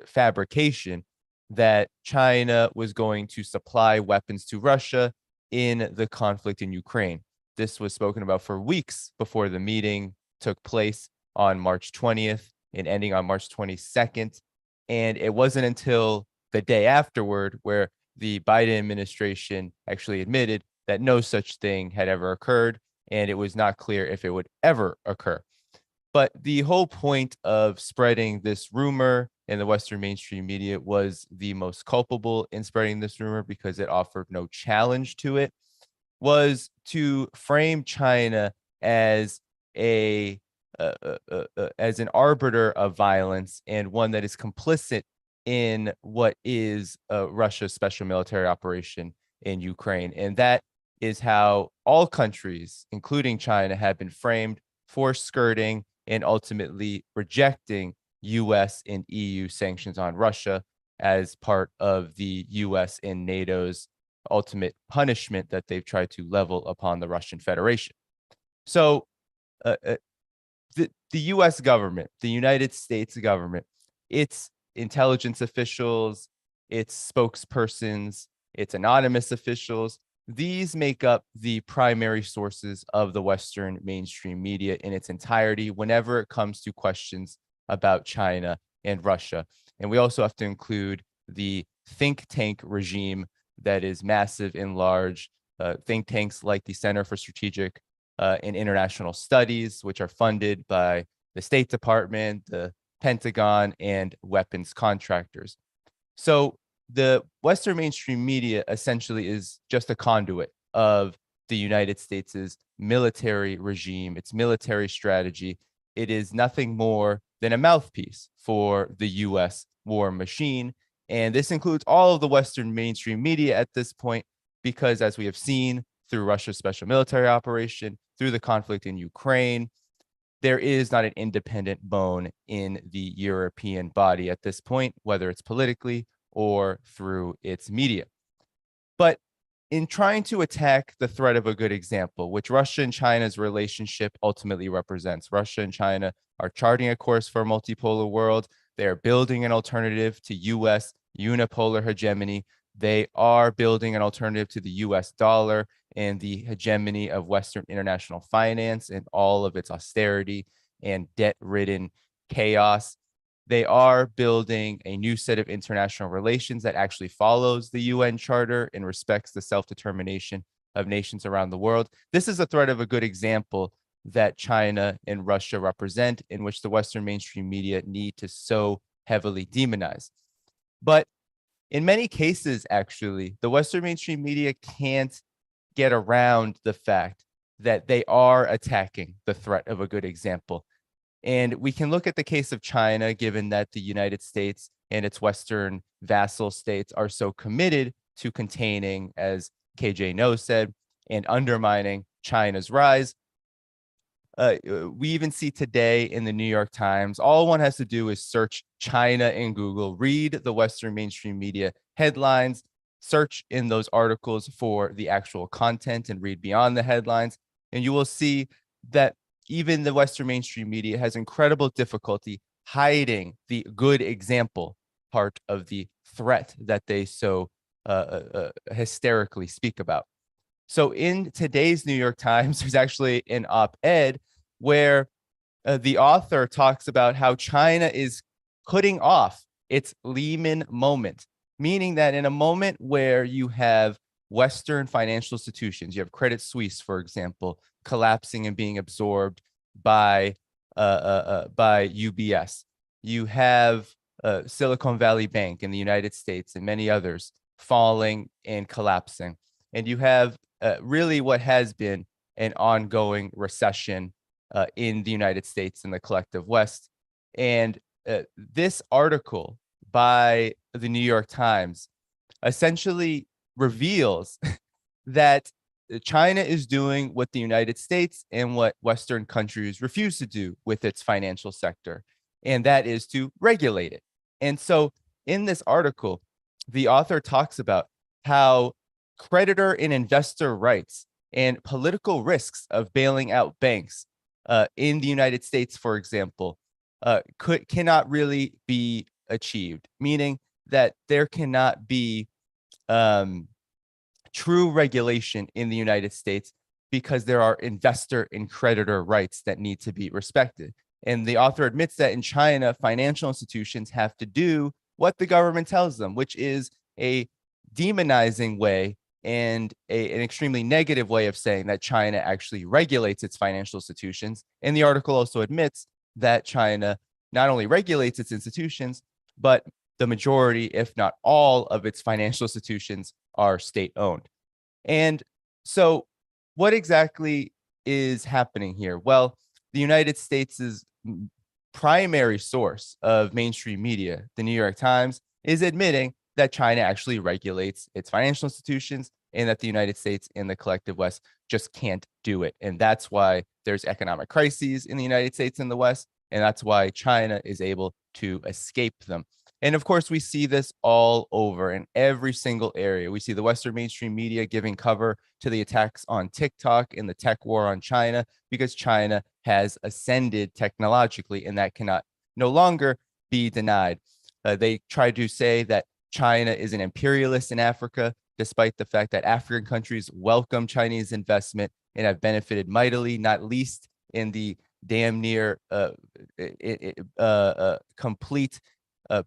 fabrication that China was going to supply weapons to Russia in the conflict in Ukraine. This was spoken about for weeks before the meeting took place on March 20th and ending on March 22nd. And it wasn't until the day afterward where the Biden administration actually admitted that no such thing had ever occurred, and it was not clear if it would ever occur. But the whole point of spreading this rumor in the Western mainstream media was the most culpable in spreading this rumor, because it offered no challenge to it, was to frame China as an arbiter of violence and one that is complicit in what is Russia's special military operation in Ukraine. And that is how all countries, including China, have been framed for skirting and ultimately rejecting US and EU sanctions on Russia as part of the US and NATO's ultimate punishment that they've tried to level upon the Russian Federation. So the US government, the United States government, its intelligence officials, its spokespersons, its anonymous officials, these make up the primary sources of the Western mainstream media in its entirety whenever it comes to questions about China and Russia. And we also have to include the think tank regime that is massive and large, think tanks like the Center for Strategic and International Studies, which are funded by the State Department, the Pentagon, and weapons contractors. So the Western mainstream media essentially is just a conduit of the United States' military regime, its military strategy. It is nothing more than a mouthpiece for the US war machine. And this includes all of the Western mainstream media at this point, because as we have seen through Russia's special military operation, through the conflict in Ukraine, there is not an independent bone in the European body at this point, whether it's politically or through its media. But in trying to attack the threat of a good example, which Russia and China's relationship ultimately represents, Russia and China are charting a course for a multipolar world. They are building an alternative to US unipolar hegemony. They are building an alternative to the US dollar and the hegemony of Western international finance and all of its austerity and debt-ridden chaos. They are building a new set of international relations that actually follows the UN Charter and respects the self-determination of nations around the world. This is a threat of a good example that China and Russia represent, in which the Western mainstream media need to so heavily demonize. But in many cases, actually, the Western mainstream media can't get around the fact that they are attacking the threat of a good example. And we can look at the case of China, given that the United States and its Western vassal states are so committed to containing, as KJ No said, and undermining China's rise. We even see today in the New York Times, all one has to do is search China in Google, read the Western mainstream media headlines, search in those articles for the actual content and read beyond the headlines. And you will see that even the Western mainstream media has incredible difficulty hiding the good example part of the threat that they so hysterically speak about. So in today's New York Times, there's actually an op-ed where the author talks about how China is putting off its Lehman moment, meaning that in a moment where you have Western financial institutions, you have Credit Suisse, for example, collapsing and being absorbed by UBS. You have Silicon Valley Bank in the United States and many others falling and collapsing. And you have really what has been an ongoing recession in the United States and the collective West. And this article by the New York Times essentially reveals that China is doing what the United States and what Western countries refuse to do with its financial sector, and that is to regulate it. And so in this article, the author talks about how creditor and investor rights and political risks of bailing out banks in the United States, for example, cannot really be achieved, meaning that there cannot be true regulation in the United States because there are investor and creditor rights that need to be respected. And the author admits that in China, financial institutions have to do what the government tells them, which is a demonizing way and an extremely negative way of saying that China actually regulates its financial institutions. And the article also admits that China not only regulates its institutions, but the majority, if not all, of its financial institutions are state-owned. And so what exactly is happening here? Well, the United States' primary source of mainstream media, the New York Times, is admitting that China actually regulates its financial institutions and that the United States and the collective West just can't do it. And that's why there's economic crises in the United States and the West, and that's why China is able to escape them. And of course, we see this all over in every single area. We see the Western mainstream media giving cover to the attacks on TikTok and the tech war on China because China has ascended technologically, and that cannot no longer be denied. They try to say that China is an imperialist in Africa, despite the fact that African countries welcome Chinese investment and have benefited mightily, not least in the damn near complete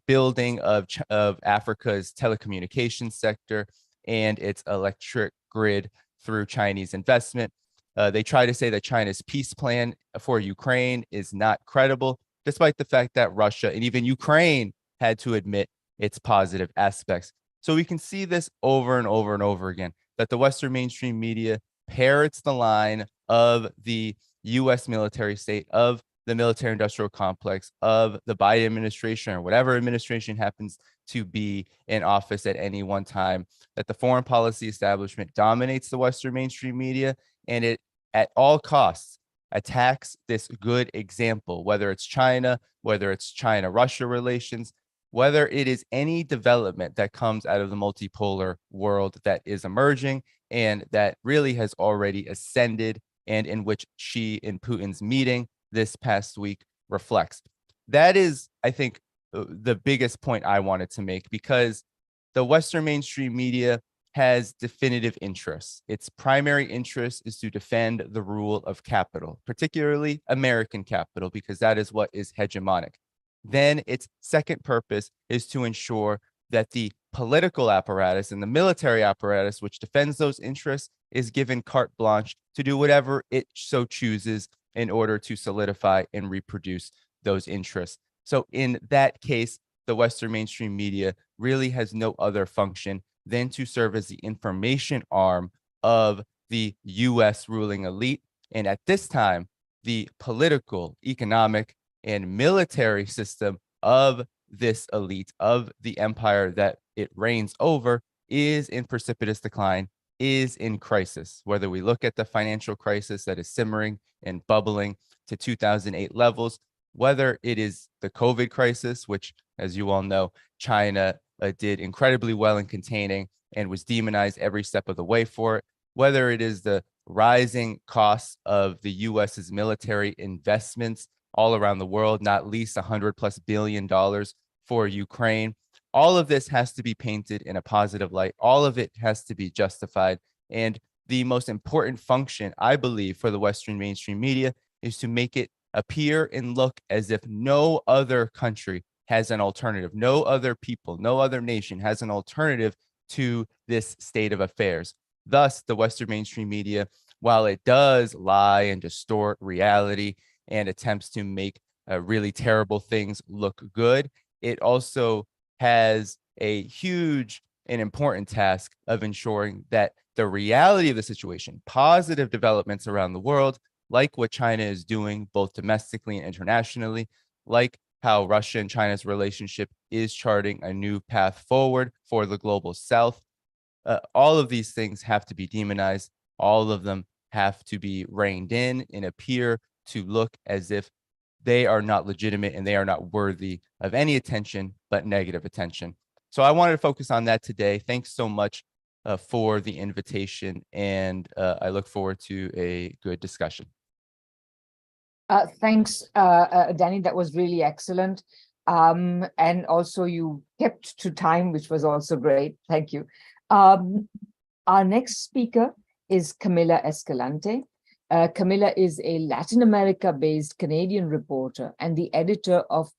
building of Africa's telecommunications sector and its electric grid through Chinese investment. They try to say that China's peace plan for Ukraine is not credible, despite the fact that Russia and even Ukraine had to admit its positive aspects. So we can see this over and over and over again, that the Western mainstream media parrots the line of the US military state, of the military industrial complex, of the Biden administration or whatever administration happens to be in office at any one time, that the foreign policy establishment dominates the Western mainstream media, and it at all costs attacks this good example, whether it's China, whether it's China-Russia relations, whether it is any development that comes out of the multipolar world that is emerging and that really has already ascended, and in which Xi and Putin's meeting this past week reflects. That is, I think, the biggest point I wanted to make, because the Western mainstream media has definitive interests. Its primary interest is to defend the rule of capital, particularly American capital, because that is what is hegemonic. Then its second purpose is to ensure that the political apparatus and the military apparatus, which defends those interests, is given carte blanche to do whatever it so chooses in order to solidify and reproduce those interests. So in that case, the Western mainstream media really has no other function than to serve as the information arm of the US ruling elite. And at this time, the political, economic, and military system of this elite, of the empire that it reigns over, is in precipitous decline, is in crisis. Whether we look at the financial crisis that is simmering and bubbling to 2008 levels, whether it is the COVID crisis, which, as you all know, China did incredibly well in containing and was demonized every step of the way for it, whether it is the rising costs of the US's military investments all around the world, not least $100+ billion for Ukraine. All of this has to be painted in a positive light. All of it has to be justified. And the most important function, I believe, for the Western mainstream media is to make it appear and look as if no other country has an alternative. No other people, no other nation has an alternative to this state of affairs. Thus, the Western mainstream media, while it does lie and distort reality and attempts to make really terrible things look good, it also has a huge and important task of ensuring that the reality of the situation, positive developments around the world, like what China is doing both domestically and internationally, like how Russia and China's relationship is charting a new path forward for the global South. All of these things have to be demonized. All of them have to be reined in and appear to look as if they are not legitimate and they are not worthy of any attention but negative attention. So I wanted to focus on that today. Thanks so much for the invitation, and I look forward to a good discussion. Thanks, Danny. That was really excellent. And also you kept to time, which was also great. Thank you. Our next speaker is Camila Escalante. Camila is a Latin America-based Canadian reporter and the editor of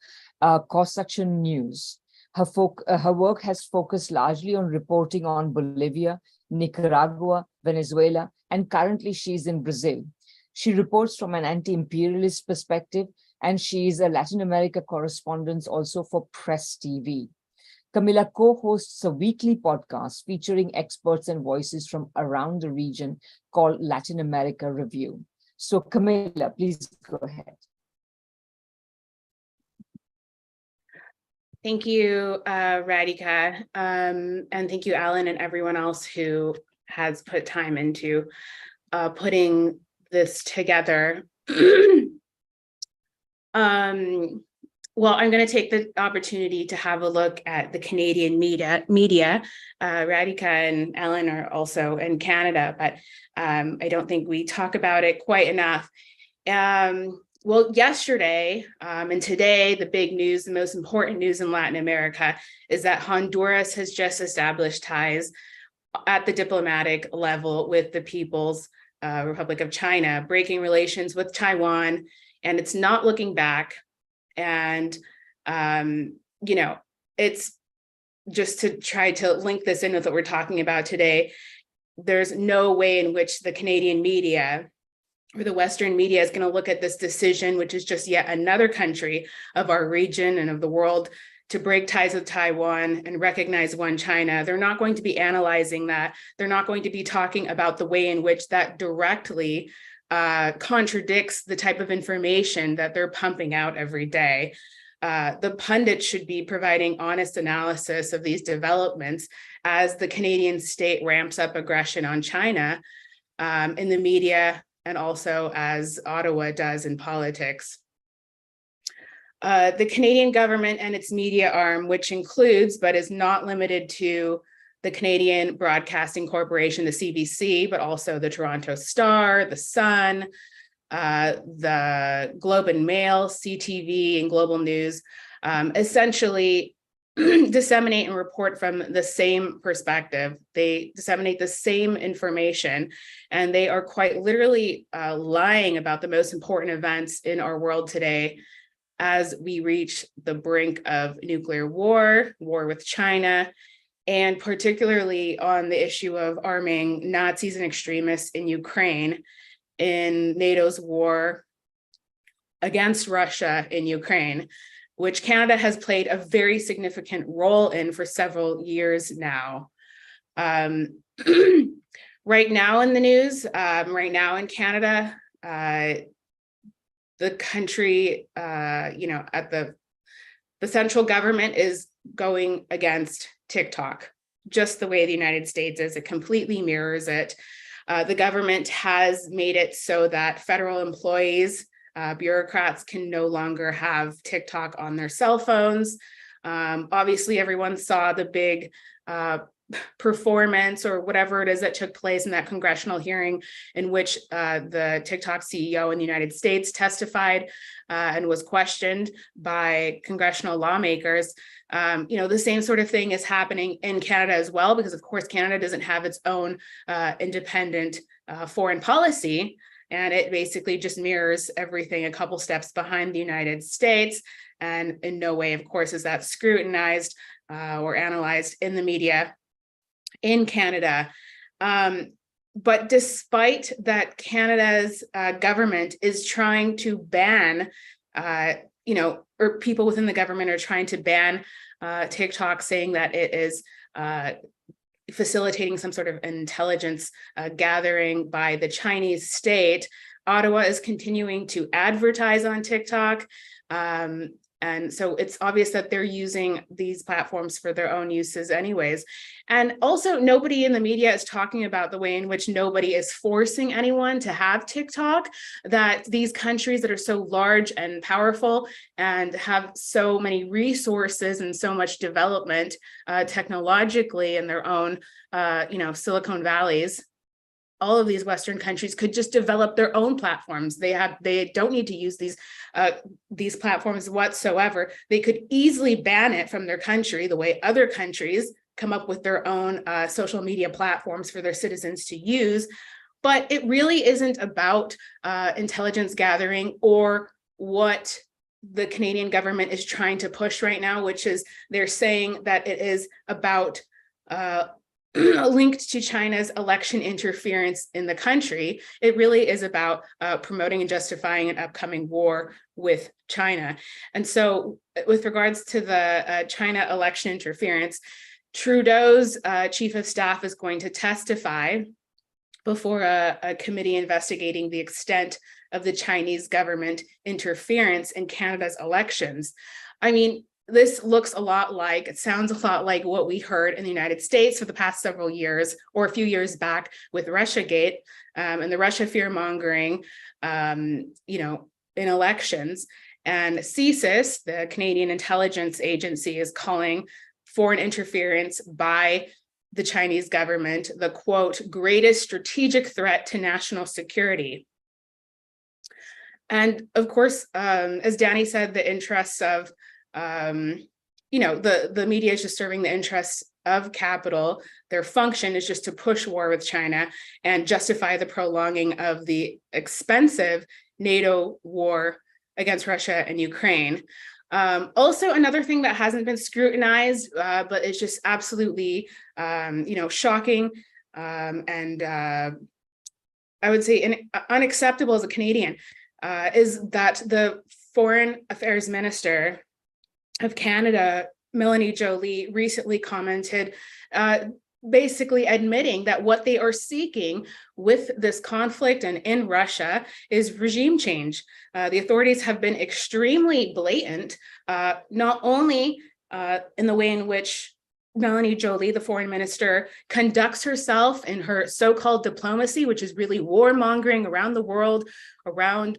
Kawsachun News. Her work has focused largely on reporting on Bolivia, Nicaragua, Venezuela, and currently she's in Brazil. She reports from an anti-imperialist perspective, and she is a Latin America correspondent also for Press TV. Camila co-hosts a weekly podcast featuring experts and voices from around the region called Latin America Review. So Camila, please go ahead. Thank you, Radhika, and thank you, Alan, and everyone else who has put time into putting this together. Well, I'm going to take the opportunity to have a look at the Canadian media. Radhika and Ellen are also in Canada, but I don't think we talk about it quite enough. Well, yesterday and today, the big news, the most important news in Latin America is that Honduras has just established ties at the diplomatic level with the People's Republic of China, breaking relations with Taiwan, and it's not looking back. And, you know, it's just to try to link this in with what we're talking about today. There's no way in which the Canadian media or the Western media is going to look at this decision, which is just yet another country of our region and of the world, to break ties with Taiwan and recognize one China. They're not going to be analyzing that. They're not going to be talking about the way in which that directly contradicts the type of information that they're pumping out every day. The pundits should be providing honest analysis of these developments as the Canadian state ramps up aggression on China in the media, and also as Ottawa does in politics. The Canadian government and its media arm, which includes but is not limited to the Canadian Broadcasting Corporation, the CBC, but also the Toronto Star, the Sun, the Globe and Mail, CTV, and Global News, essentially disseminate and report from the same perspective. They disseminate the same information, and they are quite literally lying about the most important events in our world today as we reach the brink of nuclear war with China, and particularly on the issue of arming Nazis and extremists in Ukraine in NATO's war against Russia in Ukraine, which Canada has played a very significant role in for several years now. Right now in the news, right now in Canada, the country, at the central government is going against TikTok, just the way the United States is. It completely mirrors it. The government has made it so that federal employees, bureaucrats, can no longer have TikTok on their cell phones. Obviously, everyone saw the big performance or whatever it is that took place in that congressional hearing in which the TikTok CEO in the United States testified and was questioned by congressional lawmakers. The same sort of thing is happening in Canada as well, because of course Canada doesn't have its own independent foreign policy, and it basically just mirrors everything a couple steps behind the United States. And in no way, of course, is that scrutinized or analyzed in the media in Canada. But despite that, Canada's government is trying to ban, or people within the government are trying to ban TikTok, saying that it is facilitating some sort of intelligence gathering by the Chinese state. Ottawa is continuing to advertise on TikTok. And so it's obvious that they're using these platforms for their own uses anyways. And also, nobody in the media is talking about the way in which nobody is forcing anyone to have TikTok, that these countries that are so large and powerful and have so many resources and so much development technologically in their own, Silicon Valleys, all of these Western countries could just develop their own platforms. They don't need to use these platforms whatsoever. They could easily ban it from their country, the way other countries come up with their own social media platforms for their citizens to use. But it really isn't about intelligence gathering or what the Canadian government is trying to push right now, which is they're saying that it is about linked to China's election interference in the country. It really is about promoting and justifying an upcoming war with China. And so with regards to the China election interference, Trudeau's chief of staff is going to testify before a committee investigating the extent of the Chinese government interference in Canada's elections. I mean, this looks a lot like, it sounds a lot like what we heard in the United States for the past several years, or a few years back with Russiagate and the Russia fear-mongering, you know, in elections. And CSIS, the Canadian Intelligence Agency, is calling foreign interference by the Chinese government the, quote, greatest strategic threat to national security. And of course, as Danny said, the interests of, you know, the media is just serving the interests of capital. Their function is just to push war with China and justify the prolonging of the expensive NATO war against Russia and Ukraine. Also, another thing that hasn't been scrutinized, but is just absolutely, you know, shocking and I would say unacceptable as a Canadian, is that the Foreign Affairs Minister of Canada, Melanie Joly, recently commented, basically admitting that what they are seeking with this conflict and in Russia is regime change. The authorities have been extremely blatant, not only in the way in which Melanie Joly, the foreign minister, conducts herself in her so-called diplomacy, which is really warmongering around the world, around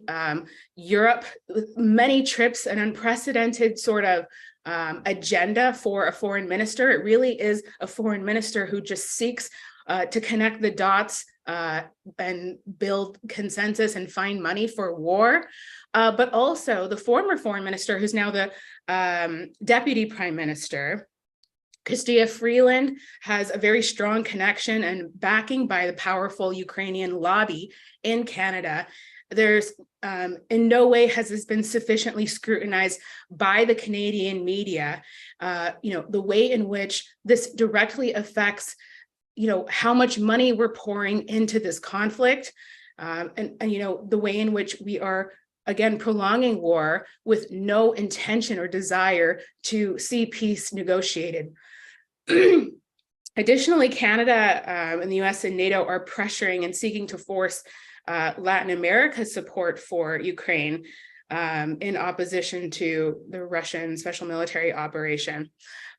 Europe, with many trips, an unprecedented sort of agenda for a foreign minister. It really is a foreign minister who just seeks to connect the dots and build consensus and find money for war. But also the former foreign minister, who's now the deputy prime minister, Chrystia Freeland, has a very strong connection and backing by the powerful Ukrainian lobby in Canada. There's in no way has this been sufficiently scrutinized by the Canadian media, you know, the way in which this directly affects, you know, how much money we're pouring into this conflict, and you know, the way in which we are, again, prolonging war with no intention or desire to see peace negotiated. Additionally, Canada and the US and NATO are pressuring and seeking to force Latin America's support for Ukraine in opposition to the Russian special military operation.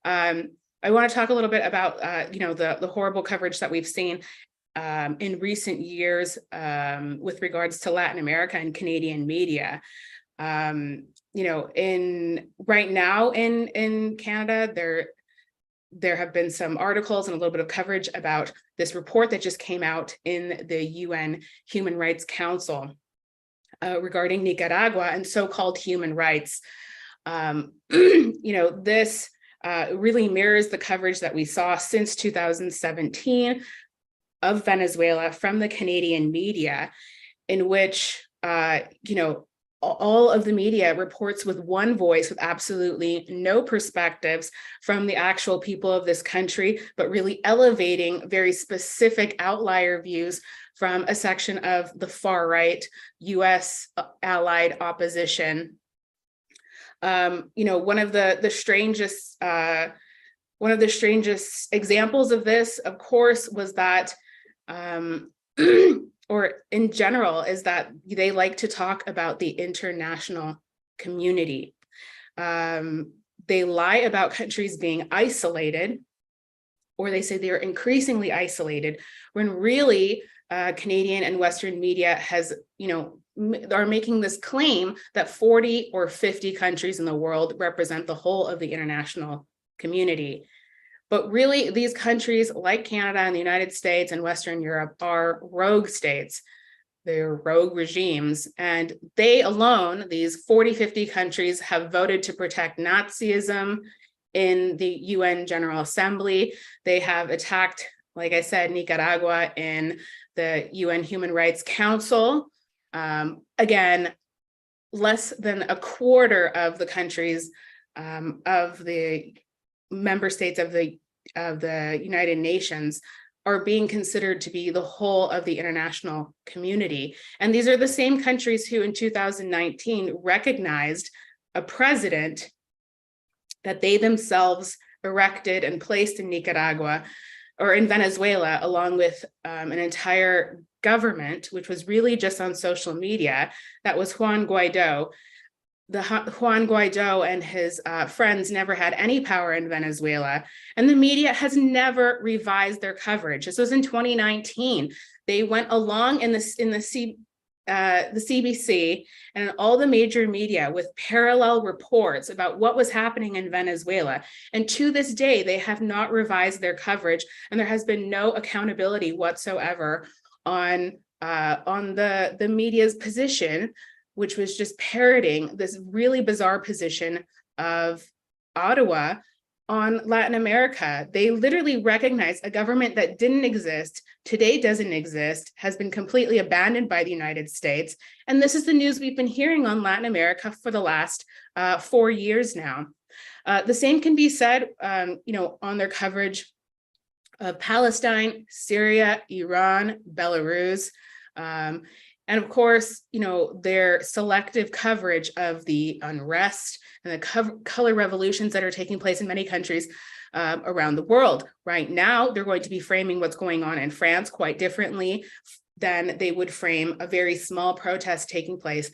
I want to talk a little bit about, you know, the horrible coverage that we've seen in recent years with regards to Latin America and Canadian media. You know, right now in Canada, there have been some articles and a little bit of coverage about this report that just came out in the UN Human Rights Council regarding Nicaragua and so-called human rights. You know, this really mirrors the coverage that we saw since 2017 of Venezuela from the Canadian media, in which, you know, all of the media reports with one voice, with absolutely no perspectives from the actual people of this country, but really elevating very specific outlier views from a section of the far right US allied opposition. You know, one of the strangest examples of this, of course, was that or in general, is that they like to talk about the international community. They lie about countries being isolated, or they say they are increasingly isolated, when really Canadian and Western media has, you know, are making this claim that 40 or 50 countries in the world represent the whole of the international community. But really, these countries like Canada and the United States and Western Europe are rogue states. They're rogue regimes, and they alone, these 40, 50 countries, have voted to protect Nazism in the UN General Assembly. They have attacked, like I said, Nicaragua in the UN Human Rights Council. Again, less than a quarter of the countries of the member states of the United Nations are being considered to be the whole of the international community. And these are the same countries who in 2019 recognized a president that they themselves erected and placed in Nicaragua or in Venezuela, along with an entire government, which was really just on social media. That was Juan Guaido. Juan Guaido and his friends never had any power in Venezuela, and the media has never revised their coverage. This was in 2019. They went along in the CBC and all the major media with parallel reports about what was happening in Venezuela. And to this day, they have not revised their coverage, and there has been no accountability whatsoever on the media's position, which was just parroting this really bizarre position of Ottawa on Latin America. They literally recognize a government that didn't exist, today doesn't exist, has been completely abandoned by the United States. And this is the news we've been hearing on Latin America for the last 4 years now. The same can be said, on their coverage of Palestine, Syria, Iran, Belarus, and of course, their selective coverage of the unrest and the color revolutions that are taking place in many countries around the world. Right now, they're going to be framing what's going on in France quite differently than they would frame a very small protest taking place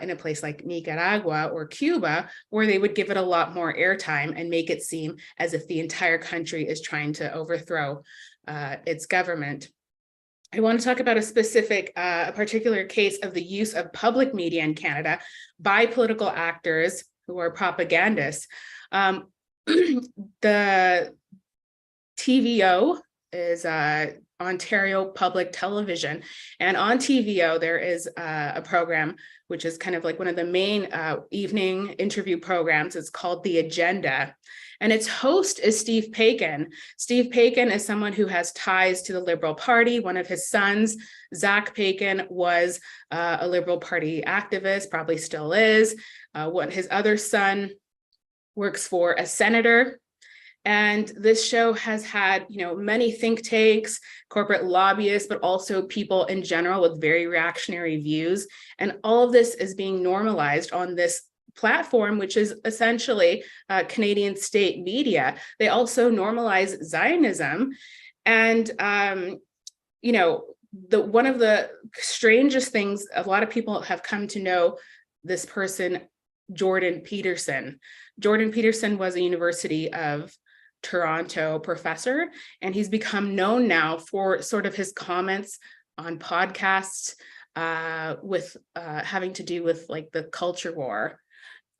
in a place like Nicaragua or Cuba, where they would give it a lot more airtime and make it seem as if the entire country is trying to overthrow its government. I want to talk about a particular case of the use of public media in Canada by political actors who are propagandists. The TVO is Ontario Public Television, and on TVO there is a program which is kind of like one of the main evening interview programs. It's called The Agenda. And its host is Steve Paikin. Steve Paikin is someone who has ties to the Liberal Party. One of his sons, Zach Paikin, was a Liberal Party activist, probably still is. His other son works for a senator. And this show has had, many think tanks, corporate lobbyists, but also people in general with very reactionary views. And all of this is being normalized on this platform, which is essentially Canadian state media. They also normalize Zionism. And, one of the strangest things, a lot of people have come to know this person, Jordan Peterson. Jordan Peterson was a University of Toronto professor, and he's become known now for sort of his comments on podcasts with having to do with like the culture war,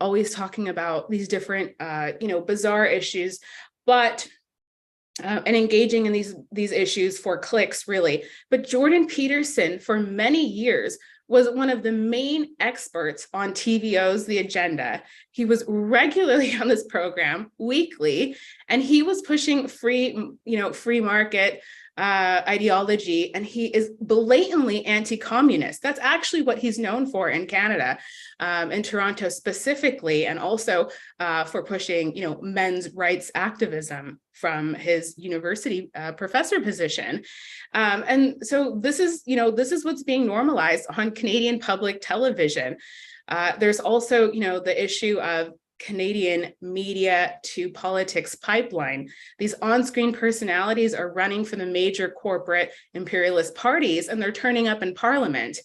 always talking about these different, bizarre issues, but and engaging in these issues for clicks, really. But Jordan Peterson, for many years, was one of the main experts on TVO's The Agenda. He was regularly on this program weekly, and he was pushing free market ideology, and he is blatantly anti-communist. That's actually what he's known for in Canada, in Toronto specifically, and also for pushing, men's rights activism from his university professor position. And so this is what's being normalized on Canadian public television. There's also, the issue of Canadian media to politics pipeline. These on-screen personalities are running for the major corporate imperialist parties, and they're turning up in Parliament.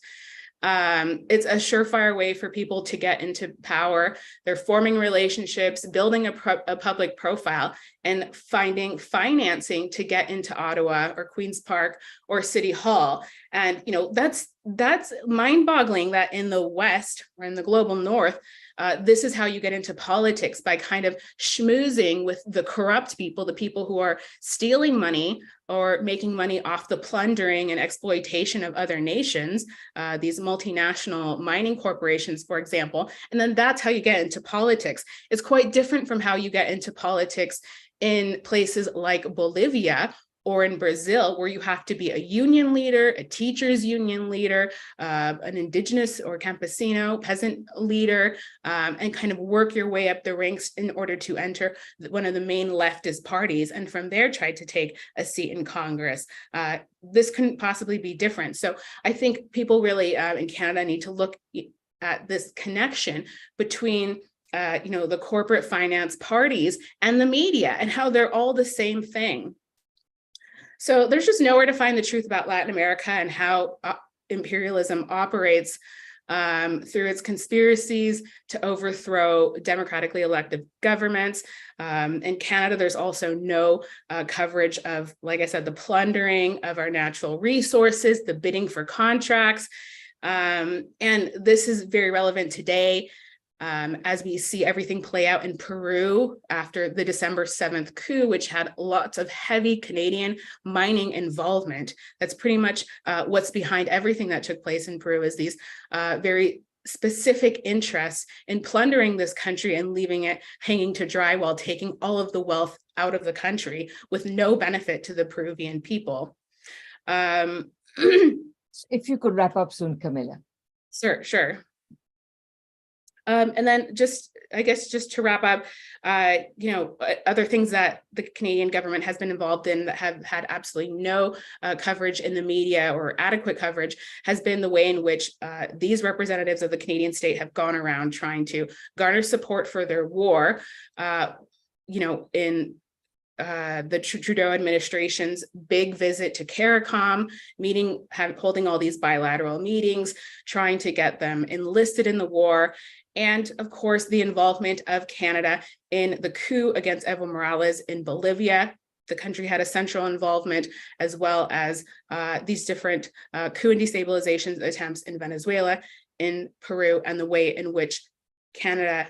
It's a surefire way for people to get into power. They're forming relationships, building a public profile, and finding financing to get into Ottawa or Queen's Park or City Hall. And that's mind-boggling that in the West or in the global North, this is how you get into politics, by kind of schmoozing with the corrupt people, the people who are stealing money or making money off the plundering and exploitation of other nations, these multinational mining corporations, for example. And then that's how you get into politics. It's quite different from how you get into politics in places like Bolivia or in Brazil, where you have to be a union leader, a teacher's union leader, an indigenous or campesino peasant leader, and kind of work your way up the ranks in order to enter one of the main leftist parties, and from there try to take a seat in Congress. This couldn't possibly be different. So I think people really in Canada need to look at this connection between the corporate finance parties and the media, and how they're all the same thing. So there's just nowhere to find the truth about Latin America and how imperialism operates through its conspiracies to overthrow democratically elected governments. In Canada, there's also no coverage of, like I said, the plundering of our natural resources, the bidding for contracts. And this is very relevant today as we see everything play out in Peru after the December 7th coup, which had lots of heavy Canadian mining involvement. That's pretty much what's behind everything that took place in Peru, is these very specific interests in plundering this country and leaving it hanging to dry while taking all of the wealth out of the country with no benefit to the Peruvian people. If you could wrap up soon, Camila. Sure. And then I guess just to wrap up, other things that the Canadian government has been involved in that have had absolutely no coverage in the media or adequate coverage has been the way in which these representatives of the Canadian state have gone around trying to garner support for their war, in the Trudeau administration's big visit to CARICOM, holding all these bilateral meetings, trying to get them enlisted in the war. And of course, the involvement of Canada in the coup against Evo Morales in Bolivia. The country had a central involvement, as well as these different coup and destabilization attempts in Venezuela, in Peru, and the way in which Canada,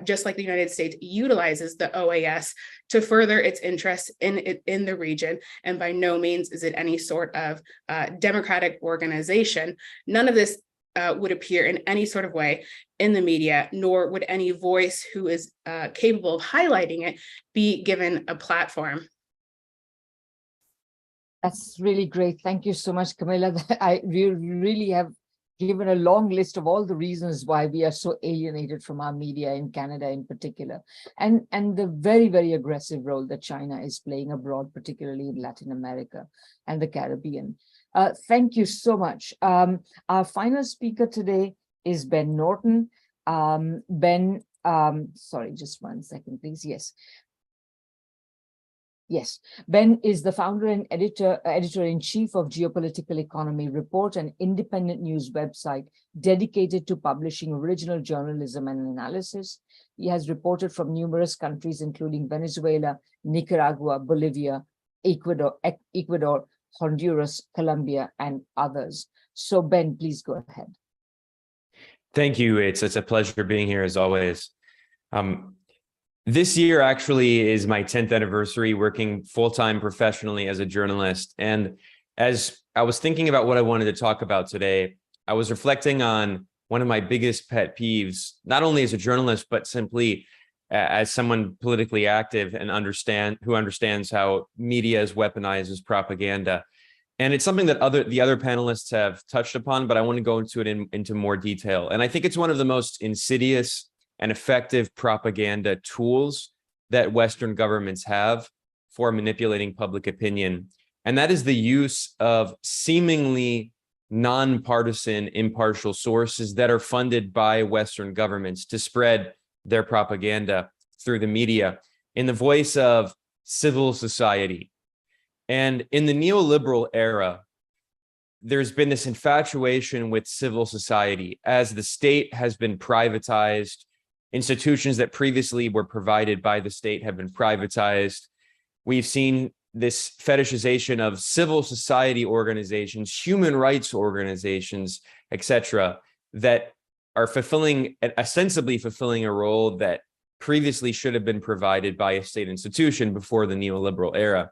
just like the United States, utilizes the OAS to further its interests in the region. And by no means is it any sort of democratic organization. None of this would appear in any sort of way in the media, nor would any voice who is capable of highlighting it be given a platform. That's really great. Thank you so much, Camila. We really have given a long list of all the reasons why we are so alienated from our media in Canada in particular, and the very, very aggressive role that China is playing abroad, particularly in Latin America and the Caribbean. Thank you so much. Our final speaker today is Ben Norton. Ben, sorry, just one second, please. Yes, Ben is the founder and editor-in-chief of Geopolitical Economy Report, an independent news website dedicated to publishing original journalism and analysis. He has reported from numerous countries, including Venezuela, Nicaragua, Bolivia, Ecuador, Honduras, Colombia, and others. So Ben, please go ahead. Thank you. It's a pleasure being here as always. This year actually is my 10th anniversary working full-time professionally as a journalist. And as I was thinking about what I wanted to talk about today, I was reflecting on one of my biggest pet peeves, not only as a journalist, but simply as someone politically active and who understands how media is weaponized as propaganda. And it's something that the other panelists have touched upon, but I want to go into it into more detail. And I think it's one of the most insidious and effective propaganda tools that Western governments have for manipulating public opinion. And that is the use of seemingly nonpartisan, impartial sources that are funded by Western governments to spread their propaganda through the media in the voice of civil society. And in the neoliberal era, there's been this infatuation with civil society as the state has been privatized. Institutions that previously were provided by the state have been privatized. We've seen this fetishization of civil society organizations, human rights organizations, etc., that are ostensibly fulfilling a role that previously should have been provided by a state institution before the neoliberal era.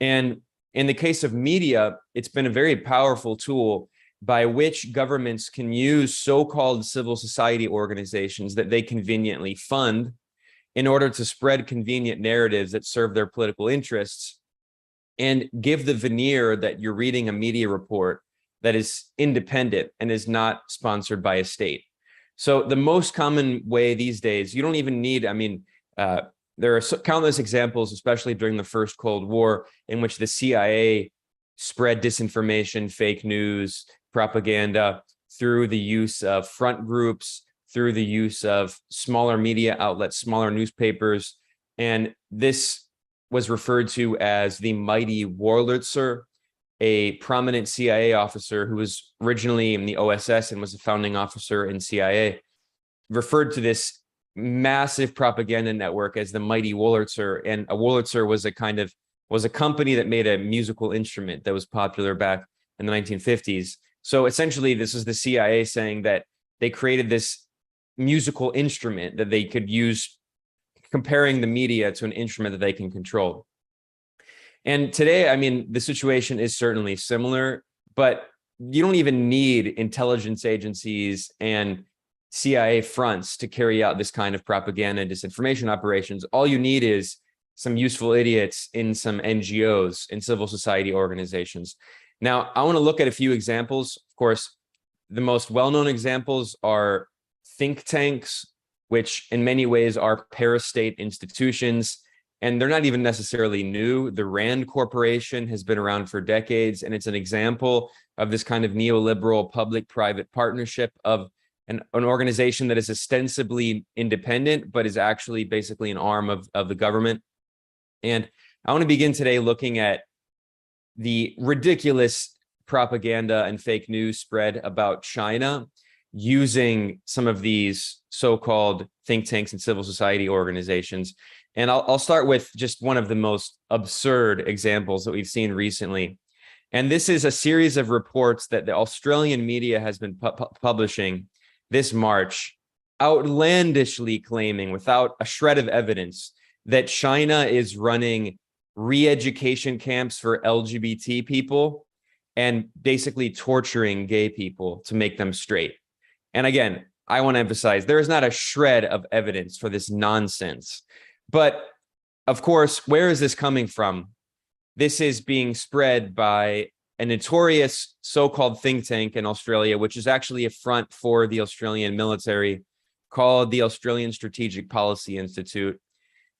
And in the case of media, it's been a very powerful tool by which governments can use so-called civil society organizations that they conveniently fund in order to spread convenient narratives that serve their political interests and give the veneer that you're reading a media report that is independent and is not sponsored by a state. So the most common way these days, you don't even need, there are countless examples, especially during the first Cold War, in which the CIA spread disinformation, fake news, propaganda through the use of front groups, through the use of smaller media outlets, smaller newspapers. And this was referred to as the mighty Wurlitzer, a prominent CIA officer who was originally in the OSS and was a founding officer in CIA, referred to this massive propaganda network as the mighty Wurlitzer. And a Wurlitzer was a company that made a musical instrument that was popular back in the 1950s. So essentially, this is the CIA saying that they created this musical instrument that they could use, comparing the media to an instrument that they can control. And today, I mean, the situation is certainly similar, but you don't even need intelligence agencies and CIA fronts to carry out this kind of propaganda and disinformation operations. All you need is some useful idiots in some NGOs and civil society organizations. Now, I want to look at a few examples. Of course, the most well-known examples are think tanks, which in many ways are parastate institutions, and they're not even necessarily new. The Rand Corporation has been around for decades, and it's an example of this kind of neoliberal public-private partnership of an organization that is ostensibly independent, but is actually basically an arm of the government. And I want to begin today looking at the ridiculous propaganda and fake news spread about China using some of these so-called think tanks and civil society organizations. And I'll start with just one of the most absurd examples that we've seen recently. And this is a series of reports that the Australian media has been publishing this March, outlandishly claiming, without a shred of evidence, that China is running re-education camps for LGBT people and basically torturing gay people to make them straight. And again, I want to emphasize, there is not a shred of evidence for this nonsense. But of course, where is this coming from? This is being spread by a notorious so-called think tank in Australia, which is actually a front for the Australian military, called the Australian Strategic Policy Institute,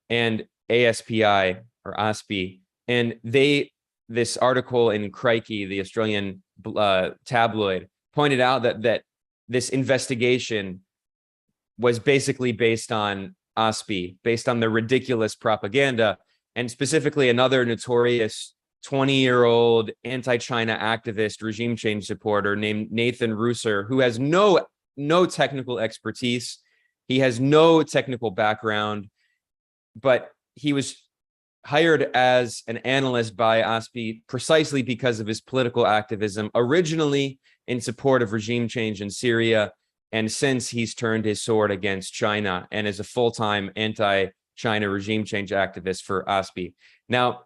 and ASPI or ASPI. And this article in Crikey, the Australian tabloid, pointed out that this investigation was basically based on ASPI, based on the ridiculous propaganda, and specifically another notorious 20-year-old anti-China activist, regime change supporter named Nathan Ruser, who has no technical expertise. He has no technical background, but he was hired as an analyst by ASPI precisely because of his political activism, originally in support of regime change in Syria, and since he's turned his sword against China and is a full-time anti-China regime change activist for ASPI. Now,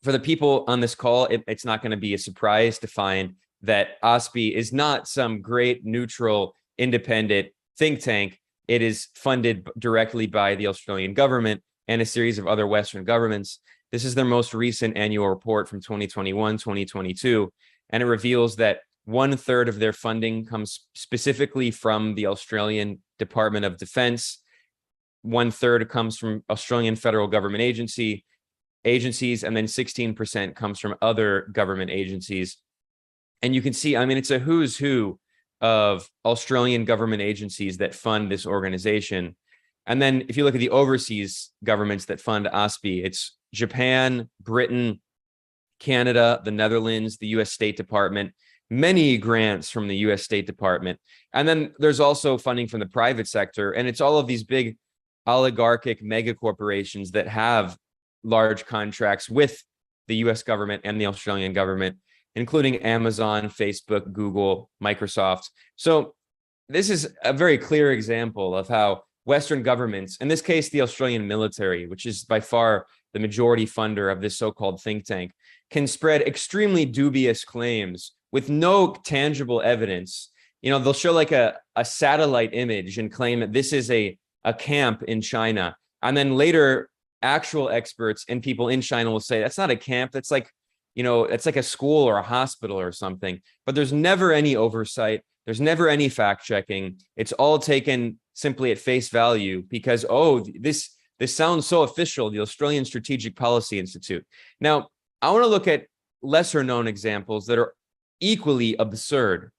for the people on this call, it's not going to be a surprise to find that ASPI is not some great, neutral, independent think tank. It is funded directly by the Australian government and a series of other Western governments. This is their most recent annual report from 2021-2022, and it reveals that 1/3 of their funding comes specifically from the Australian Department of Defense. 1/3 comes from Australian federal government agencies, and then 16% comes from other government agencies. And you can see, I mean, it's a who's who of Australian government agencies that fund this organization. And then if you look at the overseas governments that fund ASPI, it's Japan, Britain, Canada, the Netherlands, the US State Department, many grants from the US State Department. And then there's also funding from the private sector. And it's all of these big oligarchic mega corporations that have large contracts with the US government and the Australian government, including Amazon, Facebook, Google, Microsoft. So this is a very clear example of how Western governments, in this case, the Australian military, which is by far the majority funder of this so-called think tank, can spread extremely dubious claims with no tangible evidence. You know, they'll show like a satellite image and claim that this is a camp in China. And then later, actual experts and people in China will say, that's not a camp. That's like, you know, it's like a school or a hospital or something. But there's never any oversight. There's never any fact checking. It's all taken simply at face value because, oh, this sounds so official, the Australian Strategic Policy Institute. Now, I want to look at lesser known examples that are equally absurd.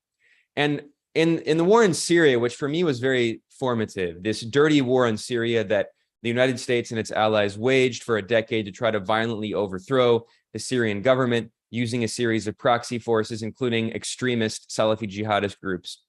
And in the war in Syria, which for me was very formative, this dirty war in Syria that the United States and its allies waged for a decade to try to violently overthrow the Syrian government, using a series of proxy forces, including extremist Salafi jihadist groups.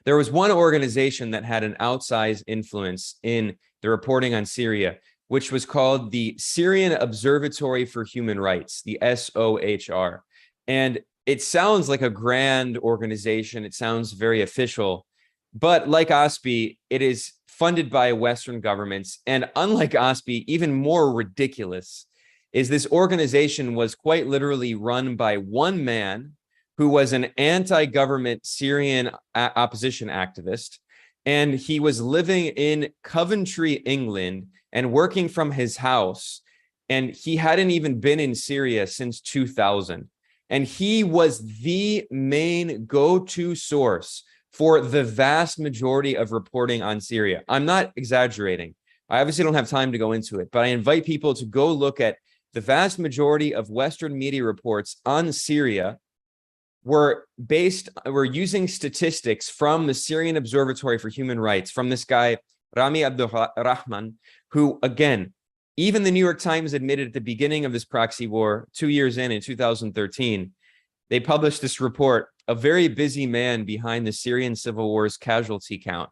There was one organization that had an outsized influence in the reporting on Syria, which was called the Syrian Observatory for Human Rights, the SOHR. And it sounds like a grand organization. It sounds very official. But like OSPI, it is funded by Western governments. And unlike OSPI, even more ridiculous is this organization was quite literally run by one man who was an anti-government Syrian opposition activist. And he was living in Coventry, England, and working from his house. And he hadn't even been in Syria since 2000. And he was the main go-to source for the vast majority of reporting on Syria. I'm not exaggerating. I obviously don't have time to go into it, but I invite people to go look at the vast majority of Western media reports on Syria were using statistics from the Syrian Observatory for Human Rights, from this guy, Rami Abdulrahman, who, again, even the New York Times admitted at the beginning of this proxy war, 2 years in 2013, they published this report, a very busy man behind the Syrian civil war's casualty count.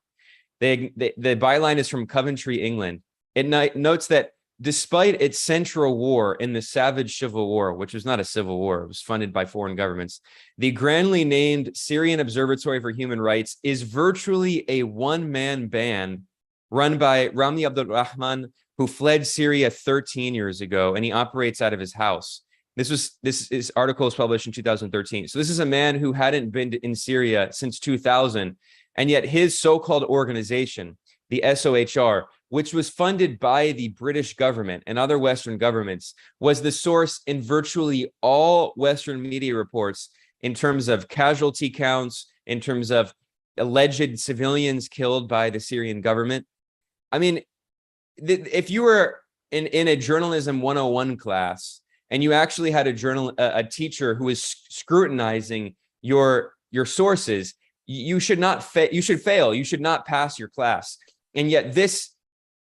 The byline is from Coventry, England. It notes that despite its central war in the savage civil war, which was not a civil war, it was funded by foreign governments, the grandly named Syrian Observatory for Human Rights is virtually a one-man band run by Rami Abdulrahman, who fled Syria 13 years ago, and he operates out of his house. This article was published in 2013. So this is a man who hadn't been in Syria since 2000, and yet his so-called organization, the SOHR, which was funded by the British government and other Western governments, was the source in virtually all Western media reports in terms of casualty counts, in terms of alleged civilians killed by the Syrian government. I mean, if you were in a journalism 101 class and you actually had a teacher who was scrutinizing your sources, you should fail. You should not pass your class. And yet this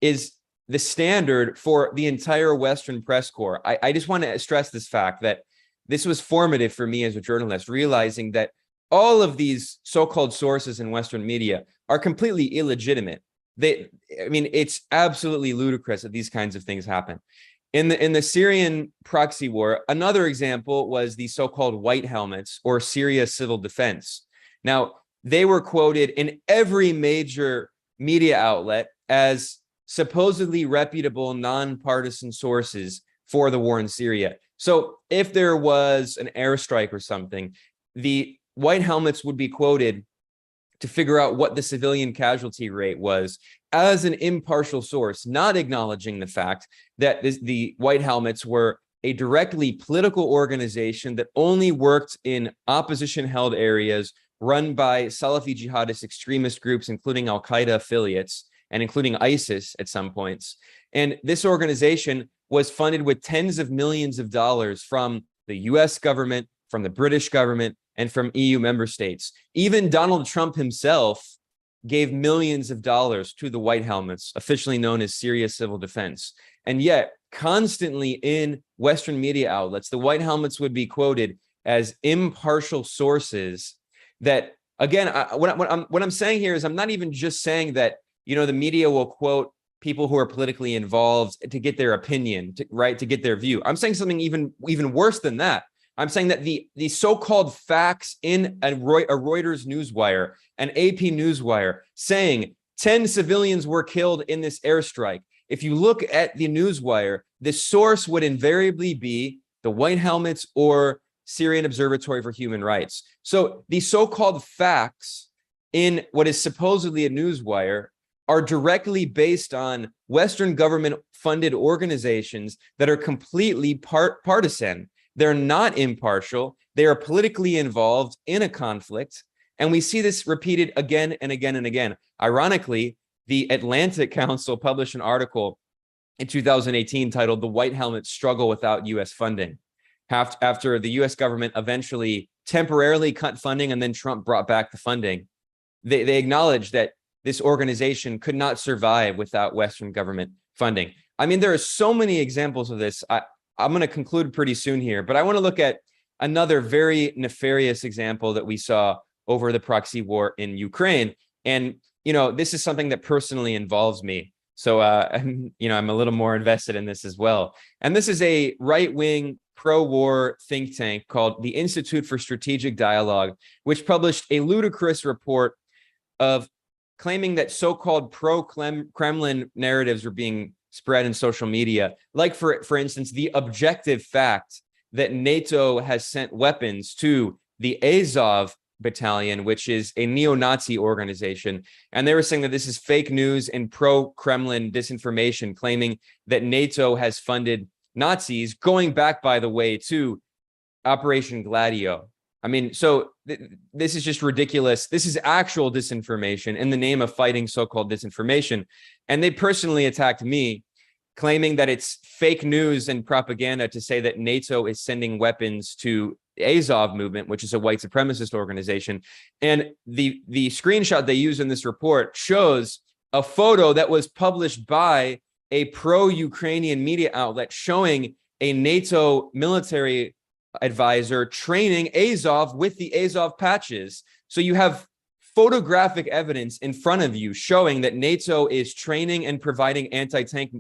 is the standard for the entire Western press corps. I just want to stress this fact that this was formative for me as a journalist, realizing that all of these so-called sources in Western media are completely illegitimate. It's absolutely ludicrous that these kinds of things happen. In the Syrian proxy war, another example was the so-called white helmets, or Syria civil defense. Now, they were quoted in every major media outlet as supposedly reputable, nonpartisan sources for the war in Syria. So if there was an airstrike or something, the white helmets would be quoted to figure out what the civilian casualty rate was as an impartial source, not acknowledging the fact that the white helmets were a directly political organization that only worked in opposition-held areas run by Salafi jihadist extremist groups, including Al-Qaeda affiliates and including ISIS at some points. And this organization was funded with tens of millions of dollars from the US government, from the British government, and from EU member states. Even Donald Trump himself gave millions of dollars to the white helmets, officially known as Syria civil defense. And yet, constantly in Western media outlets, the white helmets would be quoted as impartial sources that, again, what I'm saying here is I'm not even just saying that, the media will quote people who are politically involved to get their opinion, to get their view. I'm saying something even worse than that. I'm saying that the so-called facts in a Reuters newswire, an AP newswire, saying 10 civilians were killed in this airstrike. If you look at the newswire, the source would invariably be the white helmets or Syrian Observatory for Human Rights. So the so-called facts in what is supposedly a newswire are directly based on Western government-funded organizations that are completely partisan. They're not impartial. They are politically involved in a conflict. And we see this repeated again and again and again. Ironically, the Atlantic Council published an article in 2018 titled "The White Helmets Struggle Without U.S. Funding," after the U.S. government eventually temporarily cut funding and then Trump brought back the funding. They acknowledged that this organization could not survive without Western government funding. I mean, there are so many examples of this. I'm going to conclude pretty soon here, but I want to look at another very nefarious example that we saw over the proxy war in Ukraine. And, this is something that personally involves me. So, I'm a little more invested in this as well. And this is a right-wing pro-war think tank called the Institute for Strategic Dialogue, which published a ludicrous report of claiming that so-called pro-Kremlin narratives were being spread in social media. Like, for instance, the objective fact that NATO has sent weapons to the Azov battalion, which is a neo-Nazi organization. And they were saying that this is fake news and pro-Kremlin disinformation, claiming that NATO has funded Nazis, going back, by the way, to Operation Gladio. I mean, so this is just ridiculous. This is actual disinformation in the name of fighting so-called disinformation. And they personally attacked me, claiming that it's fake news and propaganda to say that NATO is sending weapons to Azov movement, which is a white supremacist organization. And the screenshot they use in this report shows a photo that was published by a pro-Ukrainian media outlet showing a NATO military advisor training Azov with the Azov patches. So you have photographic evidence in front of you showing that NATO is training and providing anti-tank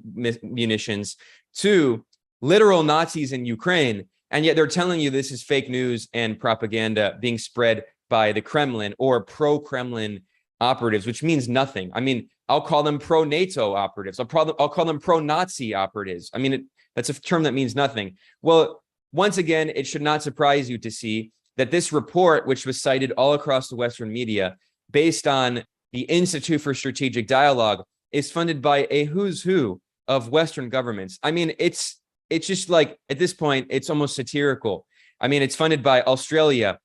munitions to literal Nazis in Ukraine. And yet they're telling you this is fake news and propaganda being spread by the Kremlin or pro-Kremlin operatives, which means nothing. I mean, I'll call them pro-NATO operatives. I'll call them pro-Nazi operatives. I mean, that's a term that means nothing. Well, once again, it should not surprise you to see that this report, which was cited all across the Western media, based on the Institute for Strategic Dialogue, is funded by a who's who of Western governments. I mean, it's just like, at this point, it's almost satirical. I mean, it's funded by Australia,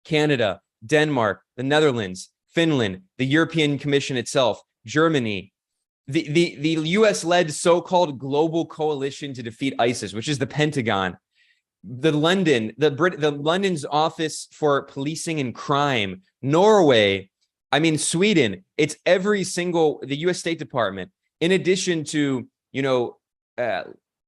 Canada, Denmark, the Netherlands, Finland, the European Commission itself, Germany, the US-led so-called global coalition to defeat ISIS, which is the Pentagon, the London's Office for Policing and Crime, Norway, I mean, Sweden. It's every single, the US State Department, in addition to,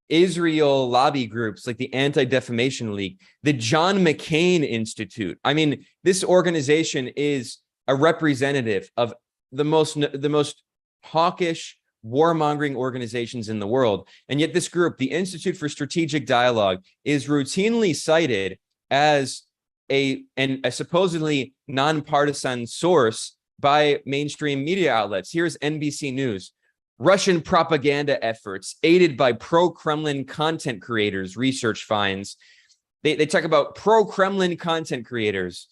Israel lobby groups like the Anti-Defamation League, the John McCain Institute. I mean, this organization is a representative of the most hawkish, warmongering organizations in the world. And yet this group, the Institute for Strategic Dialogue, is routinely cited as a supposedly nonpartisan source by mainstream media outlets. Here's NBC News. Russian propaganda efforts aided by pro-Kremlin content creators, research finds. They talk about pro-Kremlin content creators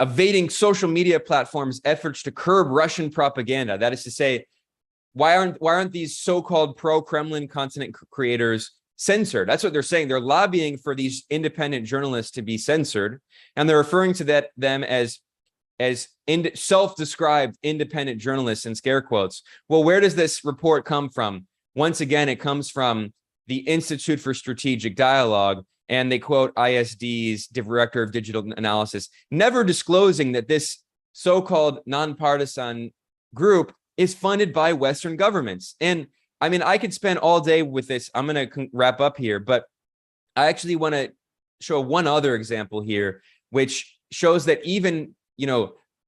evading social media platforms' efforts to curb Russian propaganda. That is to say, why aren't these so-called pro-Kremlin content creators censored? That's what they're saying. They're lobbying for these independent journalists to be censored, and they're referring to them as self-described independent journalists in scare quotes. Well, where does this report come from? Once again, it comes from the Institute for Strategic Dialogue, and they quote ISD's Director of Digital Analysis, never disclosing that this so-called nonpartisan group is funded by Western governments. And I mean, I could spend all day with this. I'm going to wrap up here, but I actually want to show one other example here, which shows that even,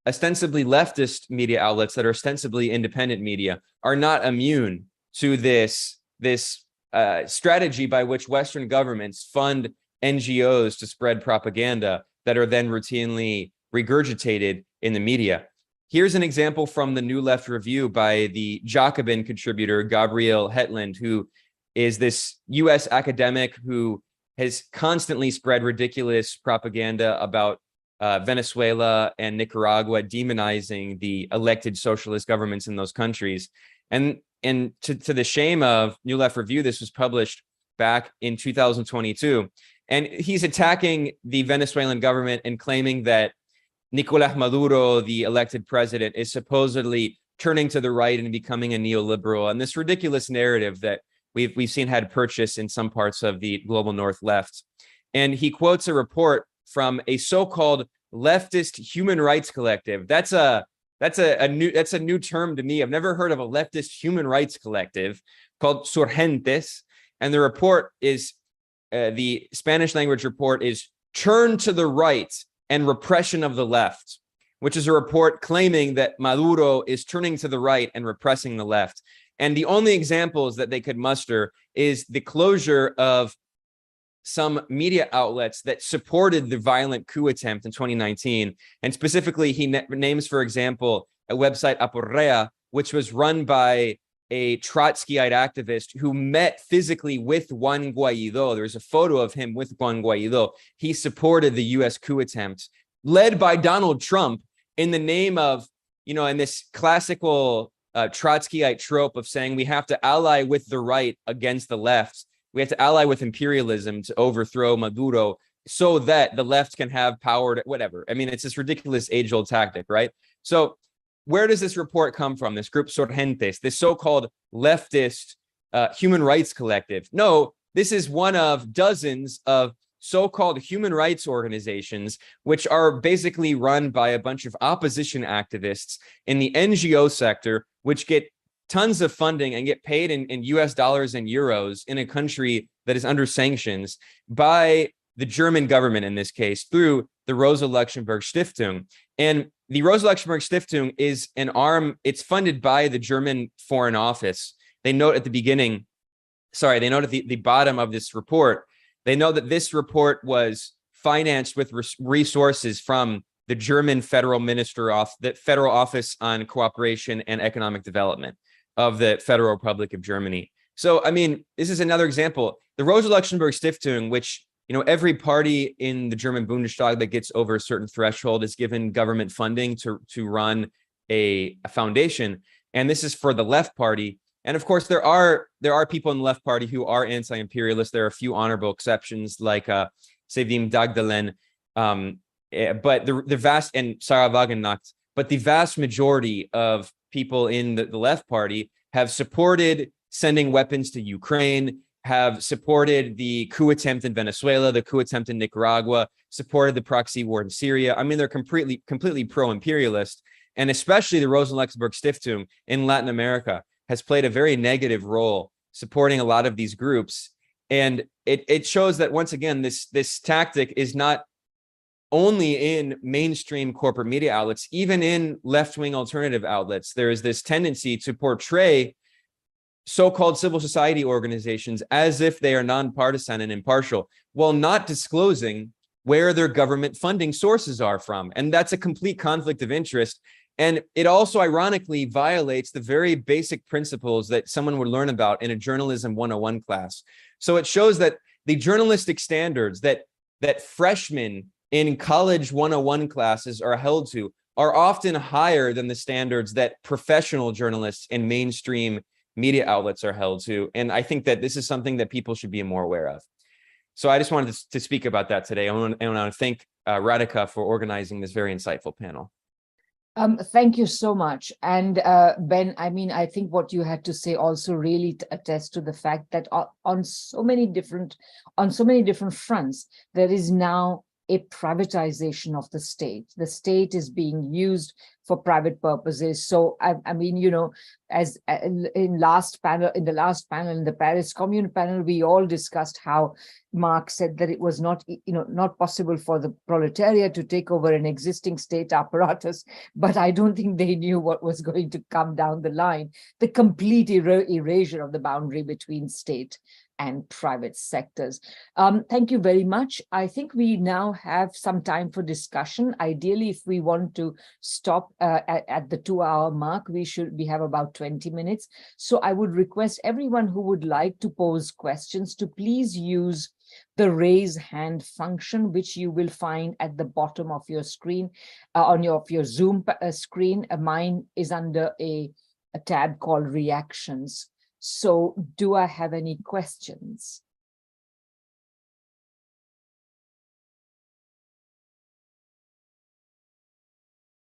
ostensibly leftist media outlets that are ostensibly independent media are not immune to this strategy by which Western governments fund NGOs to spread propaganda that are then routinely regurgitated in the media. Here's an example from the New Left Review by the Jacobin contributor, Gabriel Hetland, who is this US academic who has constantly spread ridiculous propaganda about Venezuela and Nicaragua, demonizing the elected socialist governments in those countries. And to the shame of New Left Review, this was published back in 2022. And he's attacking the Venezuelan government and claiming that Nicolás Maduro, the elected president, is supposedly turning to the right and becoming a neoliberal. And this ridiculous narrative that we've seen had purchase in some parts of the global North left. And he quotes a report from a so-called leftist human rights collective. That's a new term to me. I've never heard of a leftist human rights collective called Surgentes. And the report is the Spanish language report is Turn to the Right and Repression of the Left, which is a report claiming that Maduro is turning to the right and repressing the left. And the only examples that they could muster is the closure of some media outlets that supported the violent coup attempt in 2019. And specifically, he names, for example, a website, Aporrea, which was run by a Trotskyite activist who met physically with Juan Guaido. There's a photo of him with Juan Guaido. He supported the US coup attempt, led by Donald Trump, in the name of, in this classical Trotskyite trope of saying we have to ally with the right against the left. We have to ally with imperialism to overthrow Maduro so that the left can have power to whatever. I mean, it's this ridiculous age-old tactic, right? So where does this report come from? This group Sorgentes, this so-called leftist human rights collective? No, this is one of dozens of so-called human rights organizations, which are basically run by a bunch of opposition activists in the NGO sector, which get tons of funding and get paid in US dollars and euros in a country that is under sanctions by the German government, in this case, through the Rosa Luxemburg Stiftung. And the Rosa Luxemburg Stiftung is an arm, it's funded by the German Foreign Office. They note at the beginning, they note at the bottom of this report, they know that this report was financed with resources from the German Federal Minister of the Federal Office on Cooperation and Economic Development of the Federal Republic of Germany. So, I mean, this is another example. The Rosa Luxemburg Stiftung, which, every party in the German Bundestag that gets over a certain threshold is given government funding to run a foundation. And this is for the left party. And of course, there are people in the left party who are anti-imperialist. There are a few honorable exceptions like Sevim Dagdalen, but the vast, and Sarah Wagenknecht, but the vast majority of people in the left party have supported sending weapons to Ukraine, have supported the coup attempt in Venezuela, the coup attempt in Nicaragua, supported the proxy war in Syria. I mean, they're completely pro-imperialist, and especially the Rosa Luxemburg Stiftung in Latin America has played a very negative role supporting a lot of these groups. And it shows that, once again, this tactic is not only in mainstream corporate media outlets, even in left-wing alternative outlets. There is this tendency to portray so-called civil society organizations as if they are nonpartisan and impartial, while not disclosing where their government funding sources are from. And that's a complete conflict of interest. And it also ironically violates the very basic principles that someone would learn about in a journalism 101 class. So it shows that the journalistic standards that freshmen in college 101 classes are held to are often higher than the standards that professional journalists in mainstream media outlets are held to. And I think that this is something that people should be more aware of. So I just wanted to speak about that today. I want to thank Radhika for organizing this very insightful panel. Thank you so much. And Ben, I mean, I think what you had to say also really attests to the fact that on so many different fronts, there is now a privatization of the state. The state is being used for private purposes. So I mean, as in the last panel, in the Paris Commune panel, we all discussed how Marx said that it was not possible for the proletariat to take over an existing state apparatus, but I don't think they knew what was going to come down the line, the complete erasure of the boundary between state and private sectors. Thank you very much. I think we now have some time for discussion. Ideally, if we want to stop at the 2-hour mark, we have about 20 minutes. So I would request everyone who would like to pose questions to please use the raise hand function, which you will find at the bottom of your screen, on your Zoom screen. Mine is under a tab called reactions. So do I have any questions?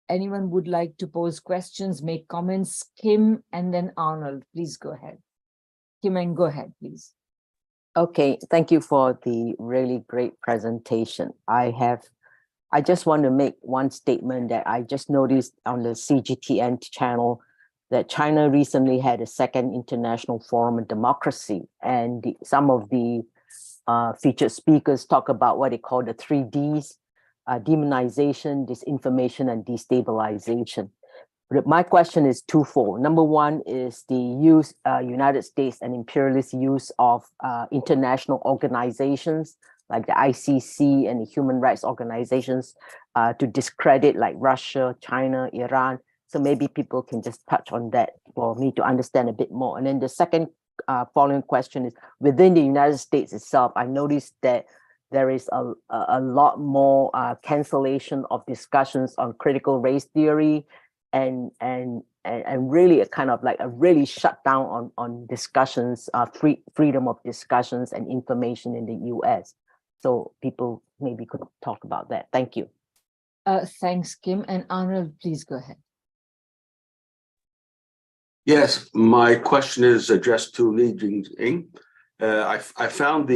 Anyone would like to pose questions, make comments? Kim and then Arnold, please go ahead. Kim, and go ahead, please. Okay, thank you for the really great presentation. I just want to make one statement that I just noticed on the CGTN channel, that China recently had a second International Forum on Democracy, and some of the featured speakers talk about what they call the 3Ds, demonization, disinformation, and destabilization. But my question is twofold. Number one is the United States and imperialist use of international organizations like the ICC and the human rights organizations to discredit like Russia, China, Iran. So maybe people can just touch on that for me to understand a bit more. And then the second following question is, within the United States itself, I noticed that there is a lot more cancellation of discussions on critical race theory and really a kind of like a really shutdown on discussions, freedom of discussions and information in the US. So people maybe could talk about that. Thank you. Thanks, Kim. And Arnold, please go ahead. Yes, my question is addressed to Li Jingjing. I found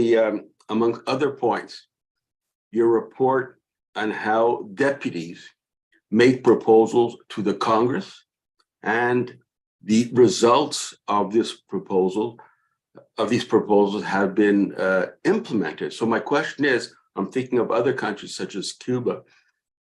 among other points, your report on how deputies make proposals to the Congress and the results of these proposals have been implemented. So my question is, I'm thinking of other countries such as Cuba.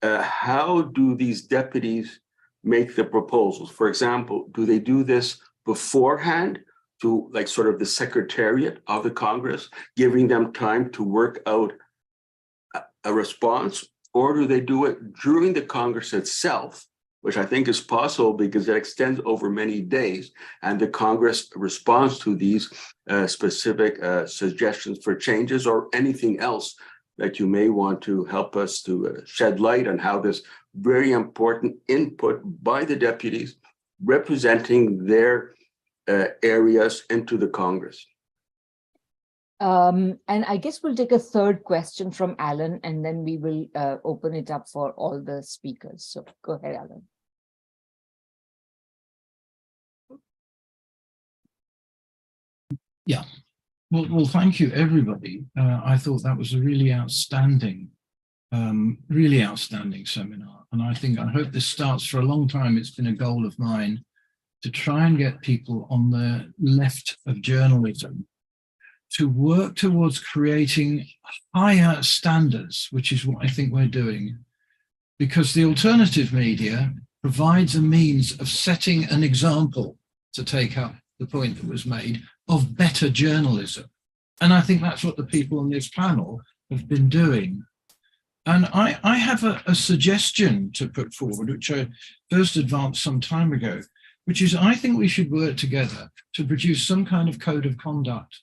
How do these deputies make the proposals? For example, do they do this beforehand to like sort of the secretariat of the Congress, giving them time to work out a response? Or do they do it during the Congress itself, which I think is possible because it extends over many days, and the Congress responds to these specific suggestions for changes or anything else that you may want to help us to shed light on how this very important input by the deputies representing their areas into the Congress. And I guess we'll take a third question from Alan, and then we will open it up for all the speakers. So go ahead, Alan. Yeah, well, thank you, everybody. I thought that was a really outstanding seminar. And I hope this starts. For a long time, it's been a goal of mine to try and get people on the left of journalism to work towards creating higher standards, which is what I think we're doing, because the alternative media provides a means of setting an example, to take up the point that was made, of better journalism. And I think that's what the people on this panel have been doing. And I have a suggestion to put forward, which I first advanced some time ago, which is I think we should work together to produce some kind of code of conduct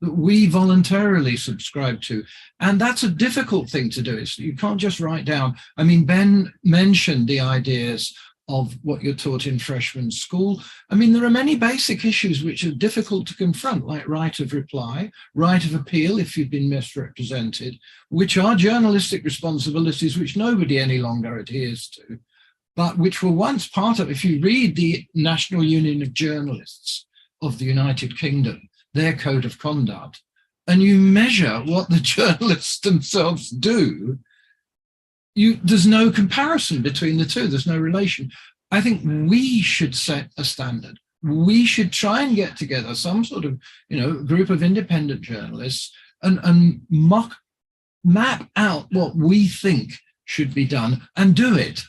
that we voluntarily subscribe to. And that's a difficult thing to do. You can't just write down. I mean, Ben mentioned the ideas of what you're taught in freshman school. I mean, there are many basic issues which are difficult to confront, like right of reply, right of appeal if you've been misrepresented, which are journalistic responsibilities which nobody any longer adheres to, but which were once part of, if you read the National Union of Journalists of the United Kingdom, their code of conduct, and you measure what the journalists themselves do, there's no comparison between the two. There's no relation. I think we should set a standard. We should try and get together some sort of, group of independent journalists and map out what we think should be done and do it.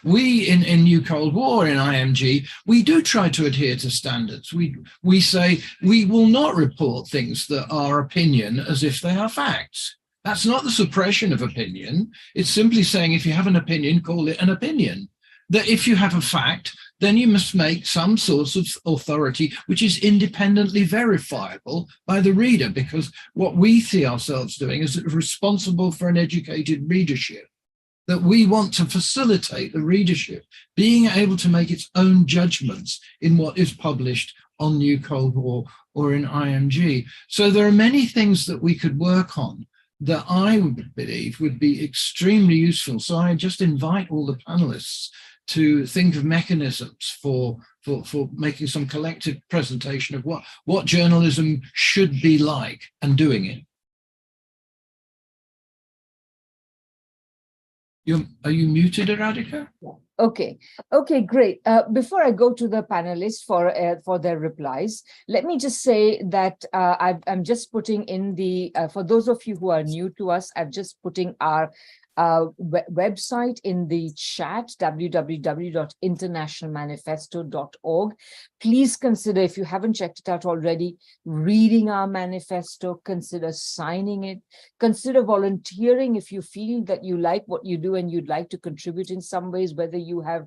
We in New Cold War, in IMG, we do try to adhere to standards. We say we will not report things that are opinion as if they are facts. That's not the suppression of opinion. It's simply saying if you have an opinion, call it an opinion. That if you have a fact, then you must make some source of authority which is independently verifiable by the reader, because what we see ourselves doing is responsible for an educated readership, that we want to facilitate the readership being able to make its own judgments in what is published on New Cold War or in IMG. So there are many things that we could work on that I would believe would be extremely useful. So I just invite all the panelists to think of mechanisms for making some collective presentation of what journalism should be like and doing it. Are you muted, Radhika? Okay, great. Before I go to the panelists for their replies, let me just say that I'm just putting in the, for those of you who are new to us, I'm just putting our website in the chat, www.internationalmanifesto.org. Please consider, if you haven't checked it out already, reading our manifesto, consider signing it, consider volunteering if you feel that you like what you do and you'd like to contribute in some ways, whether you have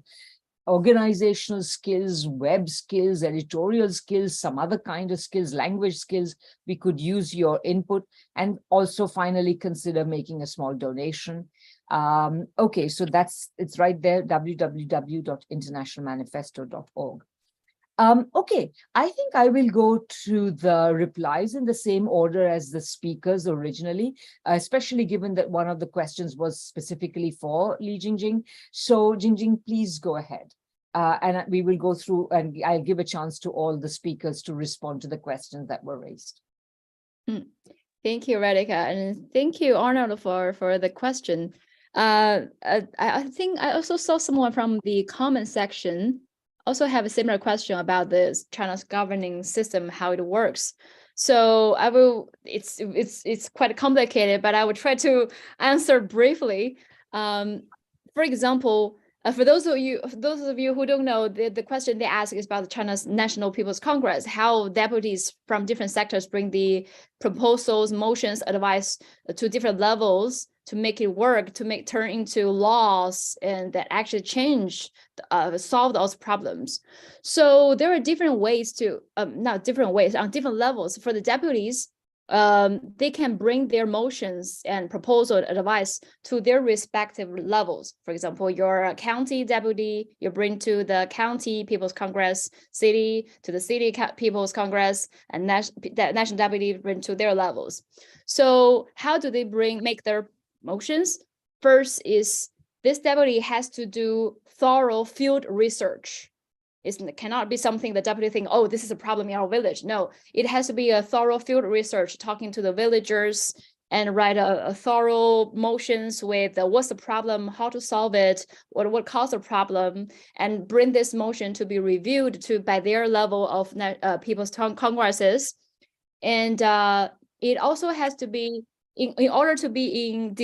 organizational skills, web skills, editorial skills, some other kind of skills, language skills. We could use your input. And also finally consider making a small donation. Okay, so it's right there, www.internationalmanifesto.org. Okay, I think I will go to the replies in the same order as the speakers originally, especially given that one of the questions was specifically for Li Jingjing. So Jingjing, please go ahead. And we will go through and I'll give a chance to all the speakers to respond to the questions that were raised. Thank you, Radhika, and thank you, Arnold, for the question. I think I also saw someone from the comment section also have a similar question about this China's governing system, how it works. So I will, it's quite complicated, but I will try to answer briefly. For example, for those of you who don't know, the question they ask is about China's National People's Congress, how deputies from different sectors bring the proposals, motions, advice to different levels to make it work, to turn into laws and that actually change, solve those problems. So there are different ways to, not different ways, on different levels. For the deputies, they can bring their motions and proposal advice to their respective levels. For example, you're a county deputy, you bring to the county People's Congress, city to the city People's Congress, and national deputy bring to their levels. So how do they make their motions? First is this deputy has to do thorough field research. It cannot be something the deputy think, oh, this is a problem in our village. No, it has to be a thorough field research, talking to the villagers and write a thorough motions with what's the problem, how to solve it, what caused the problem, and bring this motion to be reviewed by their level of people's congresses. And it also has to be, in order to be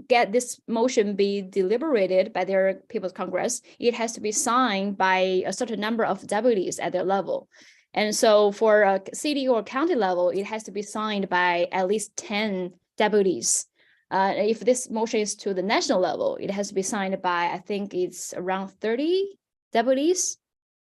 get this motion be deliberated by their People's Congress, it has to be signed by a certain number of deputies at their level. And so for a city or county level, it has to be signed by at least 10 deputies. If this motion is to the national level, it has to be signed by, I think it's around 30 deputies,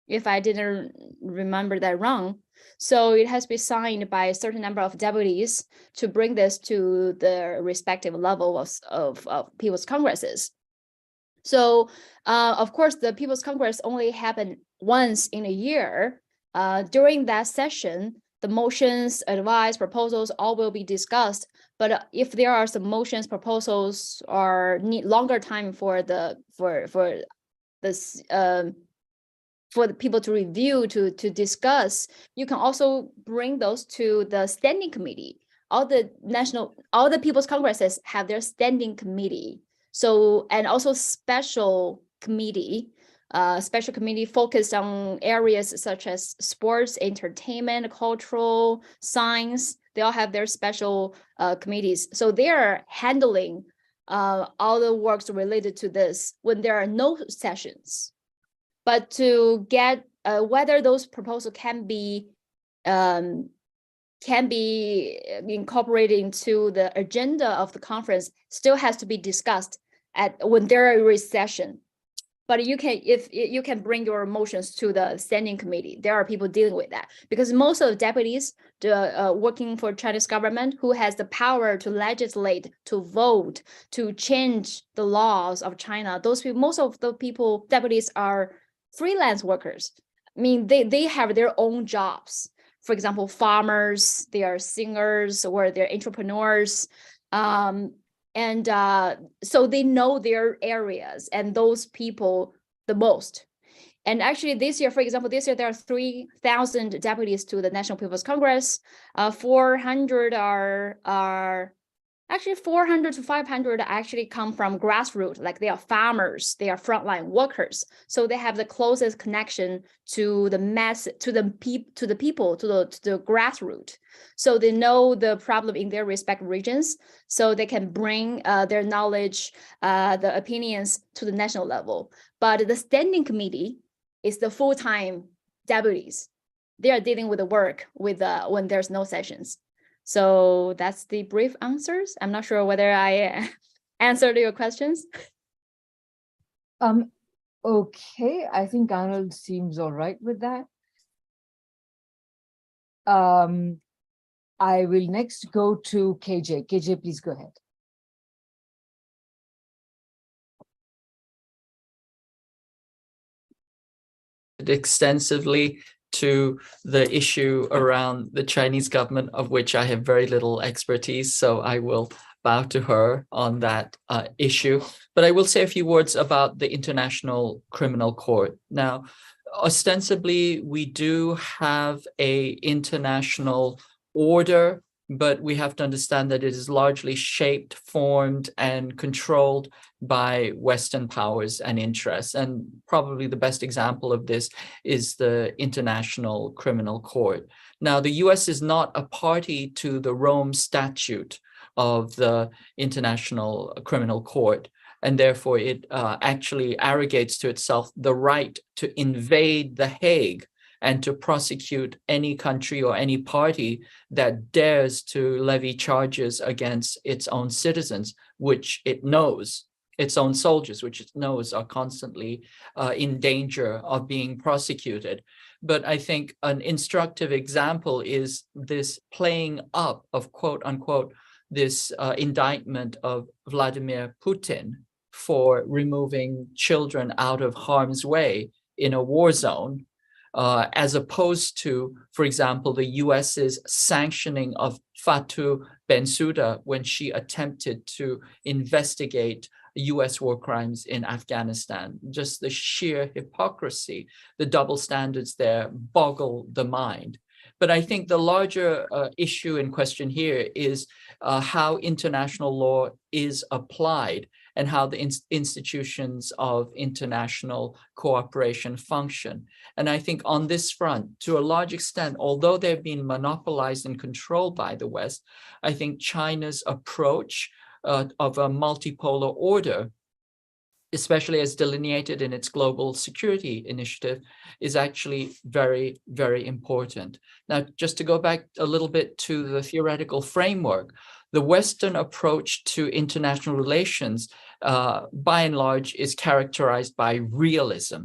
if I didn't remember that wrong. So it has to be signed by a certain number of deputies to bring this to the respective level of People's Congresses. So, of course, the People's Congress only happen once in a year. During that session, the motions, advice, proposals, all will be discussed. But if there are some motions, proposals, or need longer time for the people to review, to discuss, you can also bring those to the standing committee. All the People's Congresses have their standing committee. So, and also special committee focused on areas such as sports, entertainment, cultural, science. They all have their special committees. So they're handling all the works related to this when there are no sessions. But to get whether those proposals can be incorporated into the agenda of the conference still has to be discussed when there is session. But you can bring your motions to the standing committee. There are people dealing with that because most of the deputies working for Chinese government who has the power to legislate, to vote, to change the laws of China. Those people, most of the deputies are freelance workers. I mean, they have their own jobs. For example, farmers, they are singers or they're entrepreneurs. So they know their areas and those people the most. And actually this year, for example, there are 3,000 deputies to the National People's Congress. 400 are Actually, 400 to 500 actually come from grassroots, like they are farmers, they are frontline workers. So they have the closest connection to the mass, to the people, to the grassroots. So they know the problem in their respective regions, so they can bring their knowledge, the opinions to the national level. But the standing committee is the full-time deputies. They are dealing with the work with when there's no sessions. So that's the brief answers. I'm not sure whether I answered your questions. Okay, I think Arnold seems all right with that. I will next go to KJ. KJ, please go ahead. Extensively to the issue around the Chinese government, of which I have very little expertise, so I will bow to her on that issue. But I will say a few words about the International Criminal Court. Now, ostensibly, we do have an international order, but we have to understand that it is largely shaped, formed, and controlled by Western powers and interests. And probably the best example of this is the International Criminal Court. Now, the US is not a party to the Rome Statute of the International Criminal Court, and therefore it actually arrogates to itself the right to invade The Hague and to prosecute any country or any party that dares to levy charges against its own citizens, which it knows, its own soldiers, which it knows are constantly in danger of being prosecuted. But I think an instructive example is this playing up of, quote unquote, this indictment of Vladimir Putin for removing children out of harm's way in a war zone, as opposed to, for example, the US's sanctioning of Fatou Bensouda when she attempted to investigate US war crimes in Afghanistan. Just the sheer hypocrisy, the double standards there boggle the mind. But I think the larger issue in question here is how international law is applied and how the institutions of international cooperation function. And I think on this front, to a large extent, although they've been monopolized and controlled by the West, I think China's approach of a multipolar order, especially as delineated in its global security initiative, is actually very, very important. Now, just to go back a little bit to the theoretical framework, the Western approach to international relations, by and large, is characterized by realism.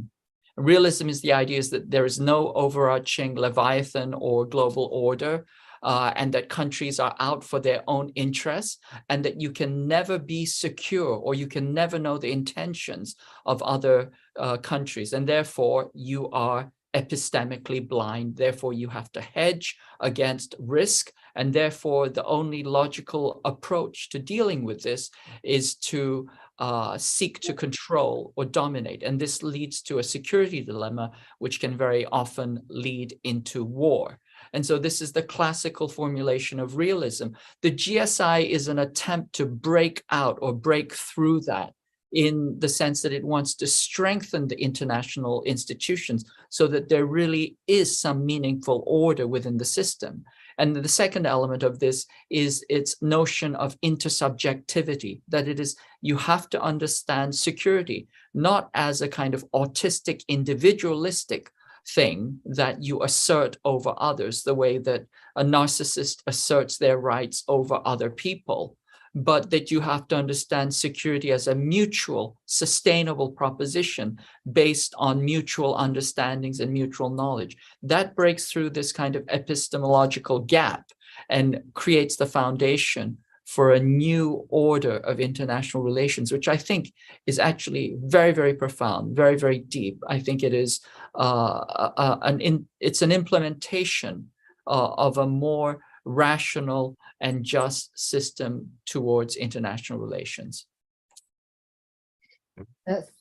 Realism is the idea that there is no overarching Leviathan or global order, and that countries are out for their own interests, and that you can never be secure or you can never know the intentions of other countries. And therefore, you are epistemically blind. Therefore, you have to hedge against risk. And therefore, the only logical approach to dealing with this is to seek to control or dominate. And this leads to a security dilemma, which can very often lead into war. And so this is the classical formulation of realism. The GSI is an attempt to break out or break through that, in the sense that it wants to strengthen the international institutions so that there really is some meaningful order within the system. And the second element of this is its notion of intersubjectivity, that it is, you have to understand security, not as a kind of autistic, individualistic thing that you assert over others, the way that a narcissist asserts their rights over other people, but that you have to understand security as a mutual, sustainable proposition based on mutual understandings and mutual knowledge. That breaks through this kind of epistemological gap and creates the foundation for a new order of international relations, which I think is actually very, very profound, very, very deep. I think it is it's an implementation of a more rational and just system towards international relations.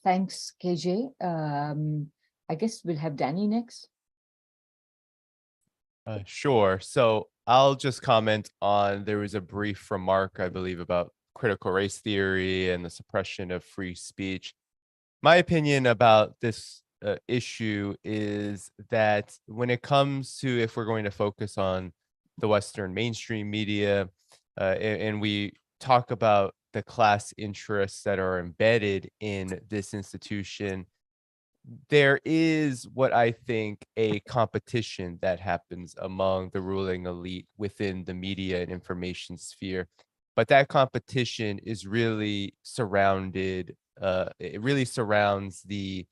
Thanks, KJ. I guess we'll have Danny next. Sure. So I'll just comment on, there was a brief remark, I believe, about critical race theory and the suppression of free speech. My opinion about this issue is that when it comes to, if we're going to focus on the Western mainstream media, and we talk about the class interests that are embedded in this institution, there is what I think a competition that happens among the ruling elite within the media and information sphere. But that competition is really surrounded, it really surrounds the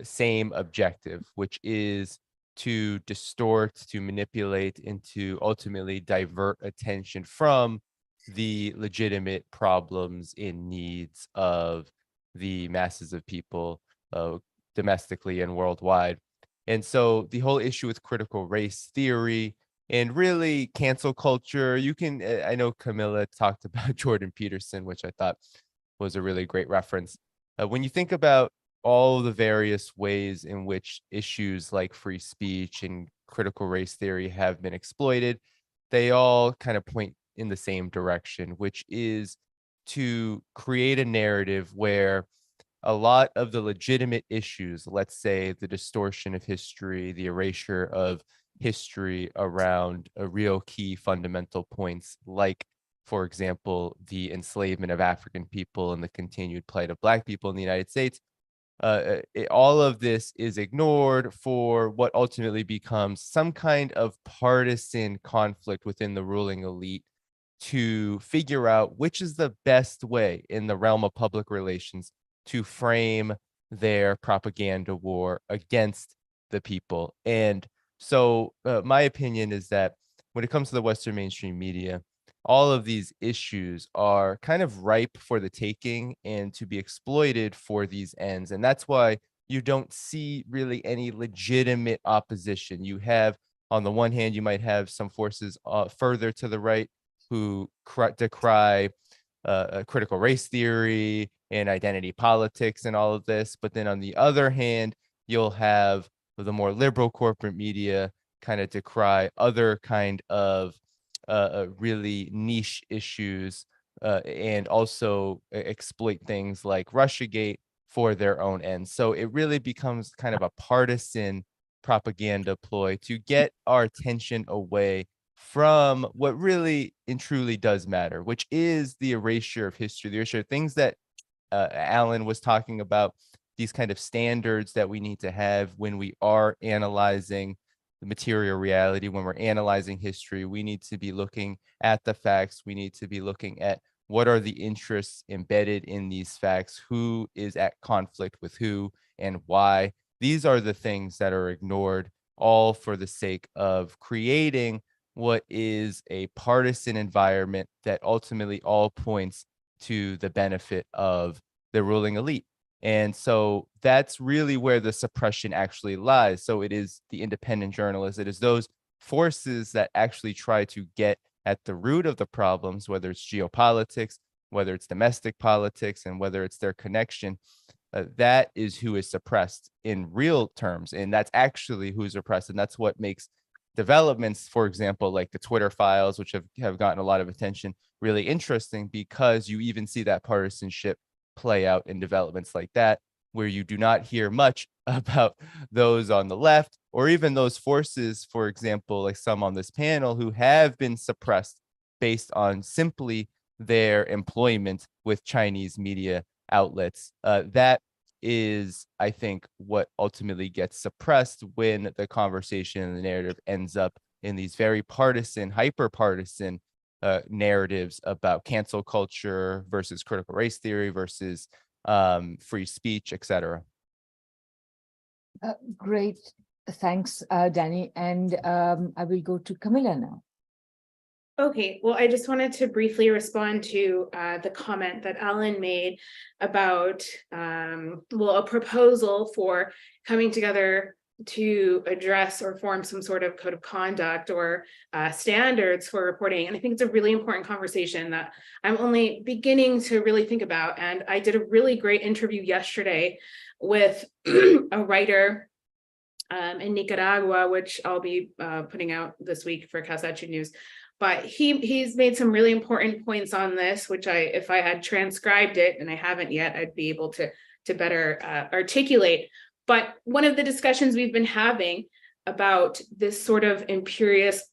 same objective, which is to distort, to manipulate, and to ultimately divert attention from the legitimate problems and needs of the masses of people, domestically and worldwide. And so the whole issue with critical race theory and really cancel culture, you can, I know Camila talked about Jordan Peterson, which I thought was a really great reference. When you think about all the various ways in which issues like free speech and critical race theory have been exploited, they all kind of point in the same direction, which is to create a narrative where a lot of the legitimate issues, let's say the distortion of history, the erasure of history around a real key fundamental points, like, for example, the enslavement of African people and the continued plight of Black people in the United States, all of this is ignored for what ultimately becomes some kind of partisan conflict within the ruling elite to figure out which is the best way in the realm of public relations to frame their propaganda war against the people. And so my opinion is that when it comes to the Western mainstream media, all of these issues are kind of ripe for the taking and to be exploited for these ends. And that's why you don't see really any legitimate opposition. You have, on the one hand, you might have some forces further to the right who decry critical race theory and identity politics and all of this. But then on the other hand, you'll have the more liberal corporate media kind of decry other kind of really niche issues and also exploit things like Russiagate for their own ends. So it really becomes kind of a partisan propaganda ploy to get our attention away from what really and truly does matter, which is the erasure of history, the erasure of things that Alan was talking about, these kind of standards that we need to have when we are analyzing the material reality, when we're analyzing history. We need to be looking at the facts. We need to be looking at what are the interests embedded in these facts, who is at conflict with who, and why. These are the things that are ignored, all for the sake of creating what is a partisan environment that ultimately all points to the benefit of the ruling elite. And so that's really where the suppression actually lies. So it is the independent journalists, it is those forces that actually try to get at the root of the problems, whether it's geopolitics, whether it's domestic politics, and whether it's their connection. That is who is suppressed in real terms. And that's actually who's oppressed. And that's what makes developments, for example, like the Twitter files, which have gotten a lot of attention, really interesting, because you even see that partisanship play out in developments like that, where you do not hear much about those on the left, or even those forces, for example, like some on this panel, who have been suppressed based on simply their employment with Chinese media outlets. That is, I think, what ultimately gets suppressed when the conversation and the narrative ends up in these very partisan, hyper-partisan narratives about cancel culture versus critical race theory versus free speech, etc. Great. Thanks, Danny. And I will go to Camila now. Okay, well, I just wanted to briefly respond to the comment that Alan made about, a proposal for coming together to address or form some sort of code of conduct or standards for reporting. And I think it's a really important conversation that I'm only beginning to really think about. And I did a really great interview yesterday with a writer in Nicaragua, which I'll be putting out this week for Kawsachun News. But he's made some really important points on this, which if I had transcribed it, and I haven't yet, I'd be able to better articulate. But one of the discussions we've been having about this sort of imperialist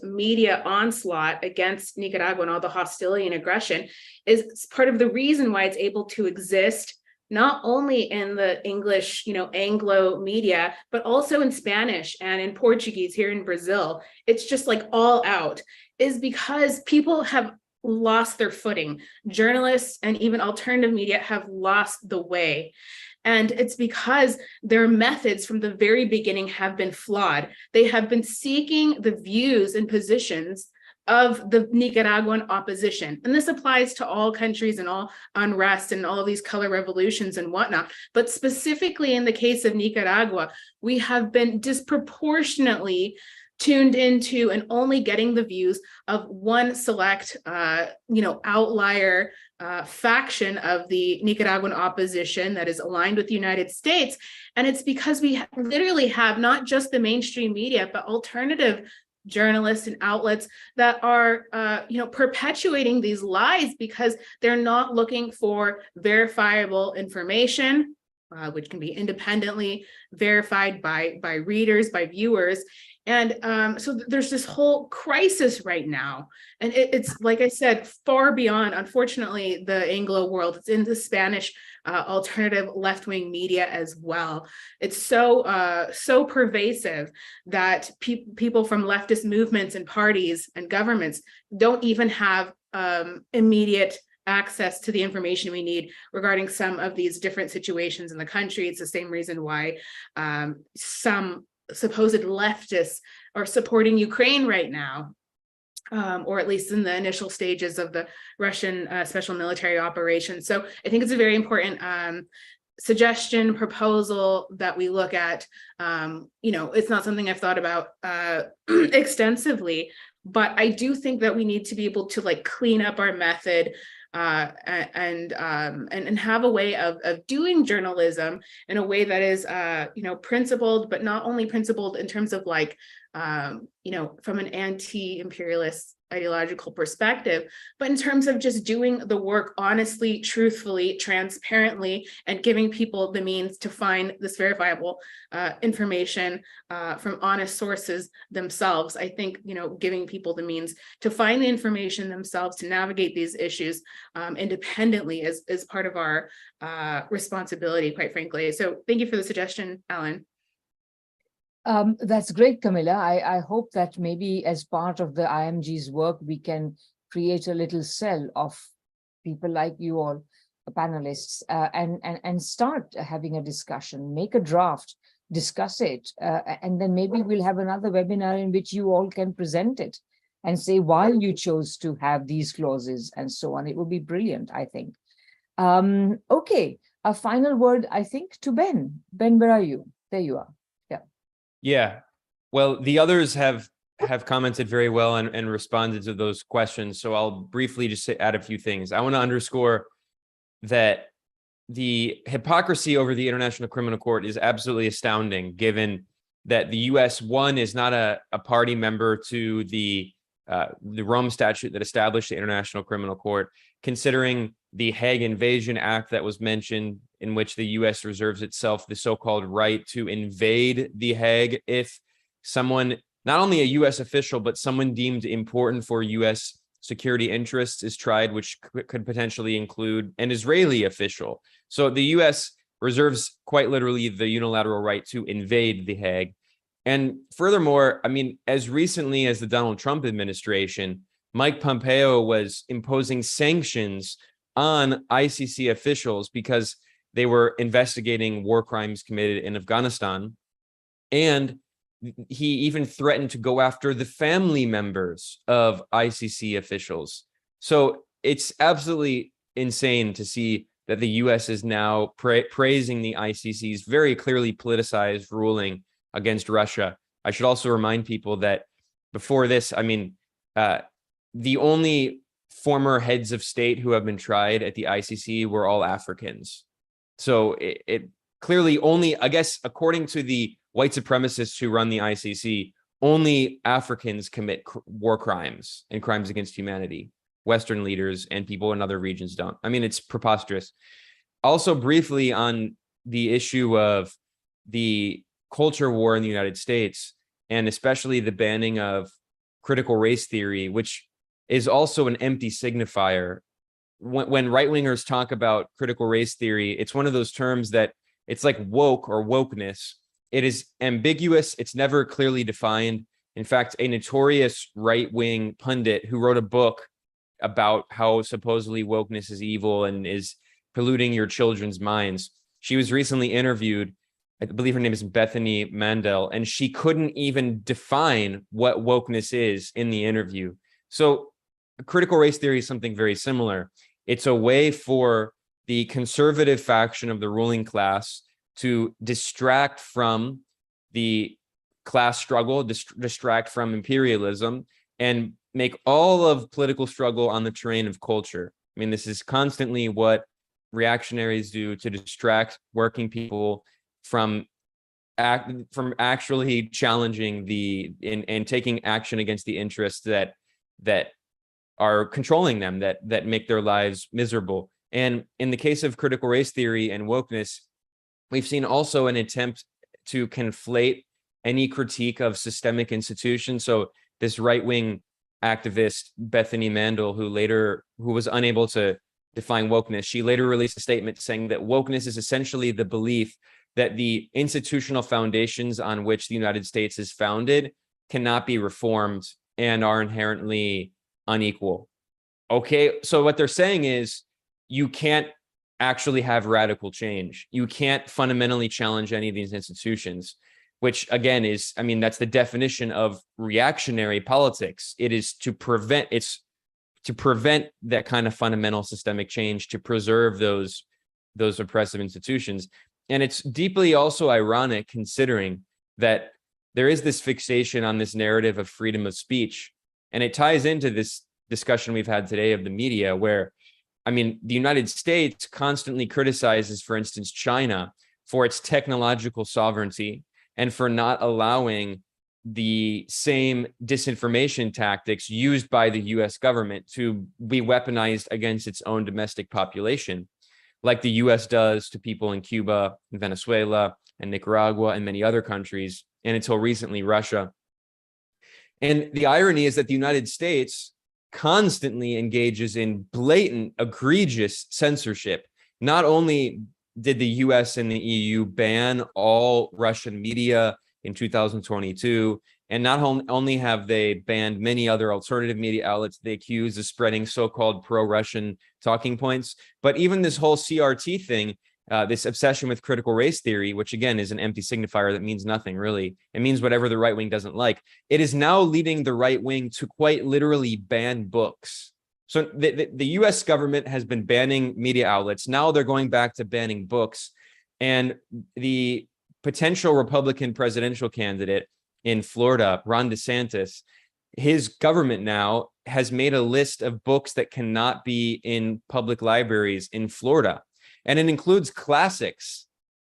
media onslaught against Nicaragua and all the hostility and aggression is part of the reason why it's able to exist, not only in the English, Anglo media, but also in Spanish and in Portuguese here in Brazil. It's just like all out, is because people have lost their footing. Journalists and even alternative media have lost the way. And it's because their methods from the very beginning have been flawed. They have been seeking the views and positions of the Nicaraguan opposition. And this applies to all countries and all unrest and all of these color revolutions and whatnot. But specifically in the case of Nicaragua, we have been disproportionately tuned into and only getting the views of one select, outlier faction of the Nicaraguan opposition that is aligned with the United States. And it's because we literally have not just the mainstream media, but alternative journalists and outlets that are, perpetuating these lies because they're not looking for verifiable information, which can be independently verified by readers, by viewers. And so there's this whole crisis right now. And it's, like I said, far beyond, unfortunately, the Anglo world. It's in the Spanish alternative left-wing media as well. It's so pervasive that people from leftist movements and parties and governments don't even have immediate access to the information we need regarding some of these different situations in the country. It's the same reason why some supposed leftists are supporting Ukraine right now, or at least in the initial stages of the Russian special military operation. So I think it's a very important suggestion, proposal that we look at. It's not something I've thought about extensively, but I do think that we need to be able to clean up our method and have a way of doing journalism in a way that is principled, but not only principled in terms of from an anti-imperialist ideological perspective, but in terms of just doing the work honestly, truthfully, transparently, and giving people the means to find this verifiable information from honest sources themselves. I think, giving people the means to find the information themselves, to navigate these issues independently is part of our responsibility, quite frankly. So thank you for the suggestion, Alan. That's great, Camila. I hope that maybe as part of the IMG's work, we can create a little cell of people like you all, panelists, and start having a discussion, make a draft, discuss it, and then maybe we'll have another webinar in which you all can present it and say why you chose to have these clauses and so on. It would be brilliant, I think. Okay, a final word, I think, to Ben. Ben, where are you? There you are. Yeah, well, the others have commented very well and responded to those questions. So I'll briefly just add a few things. I want to underscore that the hypocrisy over the International Criminal Court is absolutely astounding, given that the U.S. one is not a party member to the Rome Statute that established the International Criminal Court, considering the Hague Invasion Act that was mentioned, in which the U.S. reserves itself the so-called right to invade the Hague if someone, not only a U.S. official, but someone deemed important for U.S. security interests is tried, which could potentially include an Israeli official. So the U.S. reserves quite literally the unilateral right to invade the Hague. And furthermore, I mean, as recently as the Donald Trump administration, Mike Pompeo was imposing sanctions on ICC officials because they were investigating war crimes committed in Afghanistan. And he even threatened to go after the family members of ICC officials. So it's absolutely insane to see that the US is now praising the ICC's very clearly politicized ruling against Russia. I should also remind people that before this, I mean, the only former heads of state who have been tried at the ICC were all Africans. So clearly only, I guess, according to the white supremacists who run the ICC, only Africans commit war crimes and crimes against humanity. Western leaders and people in other regions don't. I mean, it's preposterous. Also, briefly on the issue of the culture war in the United States, and especially the banning of critical race theory, which is also an empty signifier. When right-wingers talk about critical race theory, it's one of those terms that it's like woke or wokeness. It is ambiguous. It's never clearly defined. In fact, a notorious right-wing pundit who wrote a book about how supposedly wokeness is evil and is polluting your children's minds. She was recently interviewed. I believe her name is Bethany Mandel, and she couldn't even define what wokeness is in the interview. So critical race theory is something very similar. It's a way for the conservative faction of the ruling class to distract from the class struggle, distract from imperialism, and make all of political struggle on the terrain of culture. I mean, this is constantly what reactionaries do to distract working people from actually challenging and taking action against the interests that are controlling them, that make their lives miserable. And in the case of critical race theory and wokeness, we've seen also an attempt to conflate any critique of systemic institutions. So this right-wing activist, Bethany Mandel, who was unable to define wokeness, she later released a statement saying that wokeness is essentially the belief that the institutional foundations on which the United States is founded cannot be reformed and are inherently unequal. Okay, so what they're saying is you can't actually have radical change. You can't fundamentally challenge any of these institutions, which again is, I mean, that's the definition of reactionary politics. It is to prevent that kind of fundamental systemic change, to preserve those oppressive institutions. And it's deeply also ironic considering that there is this fixation on this narrative of freedom of speech. And it ties into this discussion we've had today of the media, where, I mean, the United States constantly criticizes, for instance, China for its technological sovereignty and for not allowing the same disinformation tactics used by the US government to be weaponized against its own domestic population, like the US does to people in Cuba and Venezuela and Nicaragua and many other countries, and until recently, Russia. And the irony is that the United States constantly engages in blatant, egregious censorship. Not only did the US and the EU ban all Russian media in 2022, and not only have they banned many other alternative media outlets they accuse of spreading so-called pro-Russian talking points, but even this whole CRT thing, this obsession with critical race theory, which again is an empty signifier that means nothing really. It means whatever the right wing doesn't like. It is now leading the right wing to quite literally ban books. So the US government has been banning media outlets. Now they're going back to banning books. And the potential Republican presidential candidate in Florida, Ron DeSantis, his government now has made a list of books that cannot be in public libraries in Florida. And it includes classics.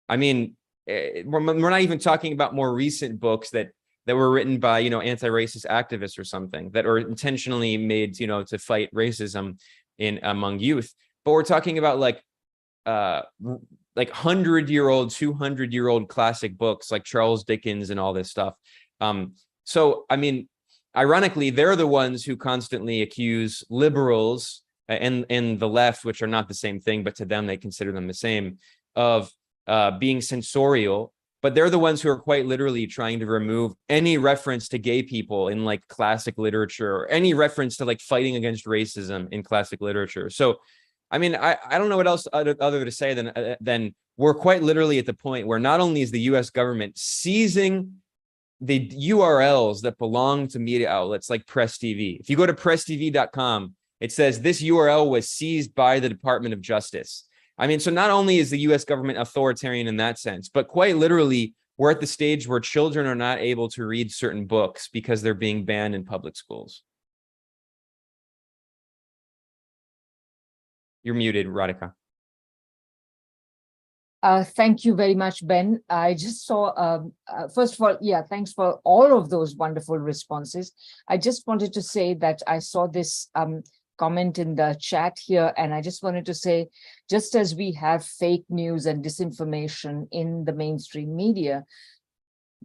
I mean, we're not even talking about more recent books that were written by, anti-racist activists or something that are intentionally made, to fight racism among youth. But we're talking about like 100-year-old, 200-year-old classic books like Charles Dickens and all this stuff. So, I mean, ironically, they're the ones who constantly accuse liberals and the left, which are not the same thing, but to them, they consider them the same, of being censorial. But they're the ones who are quite literally trying to remove any reference to gay people in like classic literature, or any reference to like fighting against racism in classic literature. So, I mean, I don't know what else other to say than we're quite literally at the point where not only is the US government seizing the URLs that belong to media outlets like Press TV. If you go to presstv.com, it says this URL was seized by the Department of Justice. I mean, so not only is the US government authoritarian in that sense, but quite literally, we're at the stage where children are not able to read certain books because they're being banned in public schools. You're muted, Radhika. Thank you very much, Ben. I just saw, first of all, yeah, thanks for all of those wonderful responses. I just wanted to say that I saw this comment in the chat here, and I just wanted to say, just as we have fake news and disinformation in the mainstream media,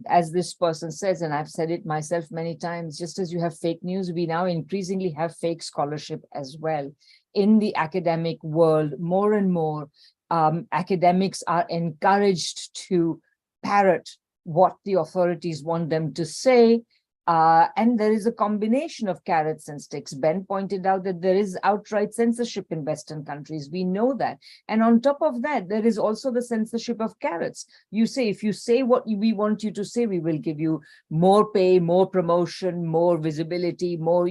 as this person says, and I've said it myself many times, just as you have fake news, we now increasingly have fake scholarship as well. In the academic world, more and more, academics are encouraged to parrot what the authorities want them to say. And there is a combination of carrots and sticks. Ben pointed out that there is outright censorship in Western countries. We know that. And on top of that, there is also the censorship of carrots. You say, if you say what we want you to say, we will give you more pay, more promotion, more visibility, more,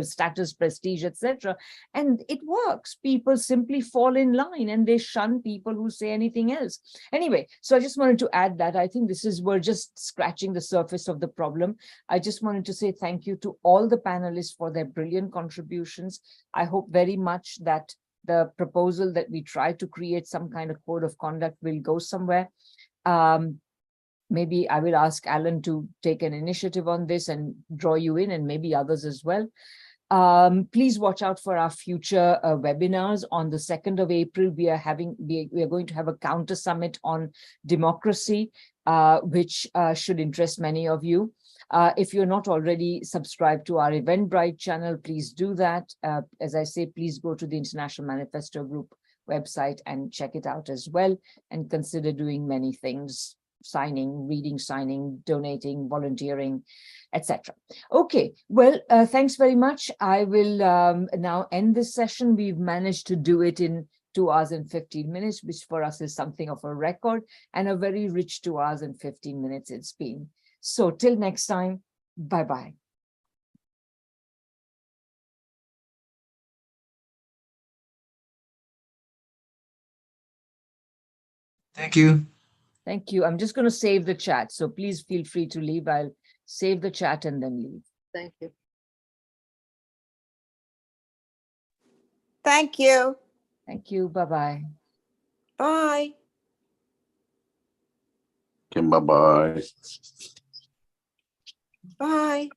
status, prestige, etc. And it works. People simply fall in line and they shun people who say anything else. Anyway, so I just wanted to add that. I think we're just scratching the surface of the problem. I just wanted to say thank you to all the panelists for their brilliant contributions. I hope very much that the proposal that we try to create some kind of code of conduct will go somewhere. Maybe I will ask Alan to take an initiative on this and draw you in, and maybe others as well. Please watch out for our future webinars. On the 2nd of April, we are going to have a counter summit on democracy, which should interest many of you. If you're not already subscribed to our Eventbrite channel, please do that. As I say, please go to the International Manifesto Group website and check it out as well, and consider doing many things: signing, reading, signing, donating, volunteering, etc. Okay, well, thanks very much. I will now end this session. We've managed to do it in 2 hours and 15 minutes, which for us is something of a record, and a very rich 2 hours and 15 minutes it's been. So till next time, bye-bye. Thank you. Thank you. I'm just going to save the chat, so please feel free to leave. I'll save the chat and then leave. Thank you. Thank you. Thank you. Bye-bye. Bye. Okay, bye-bye. Bye.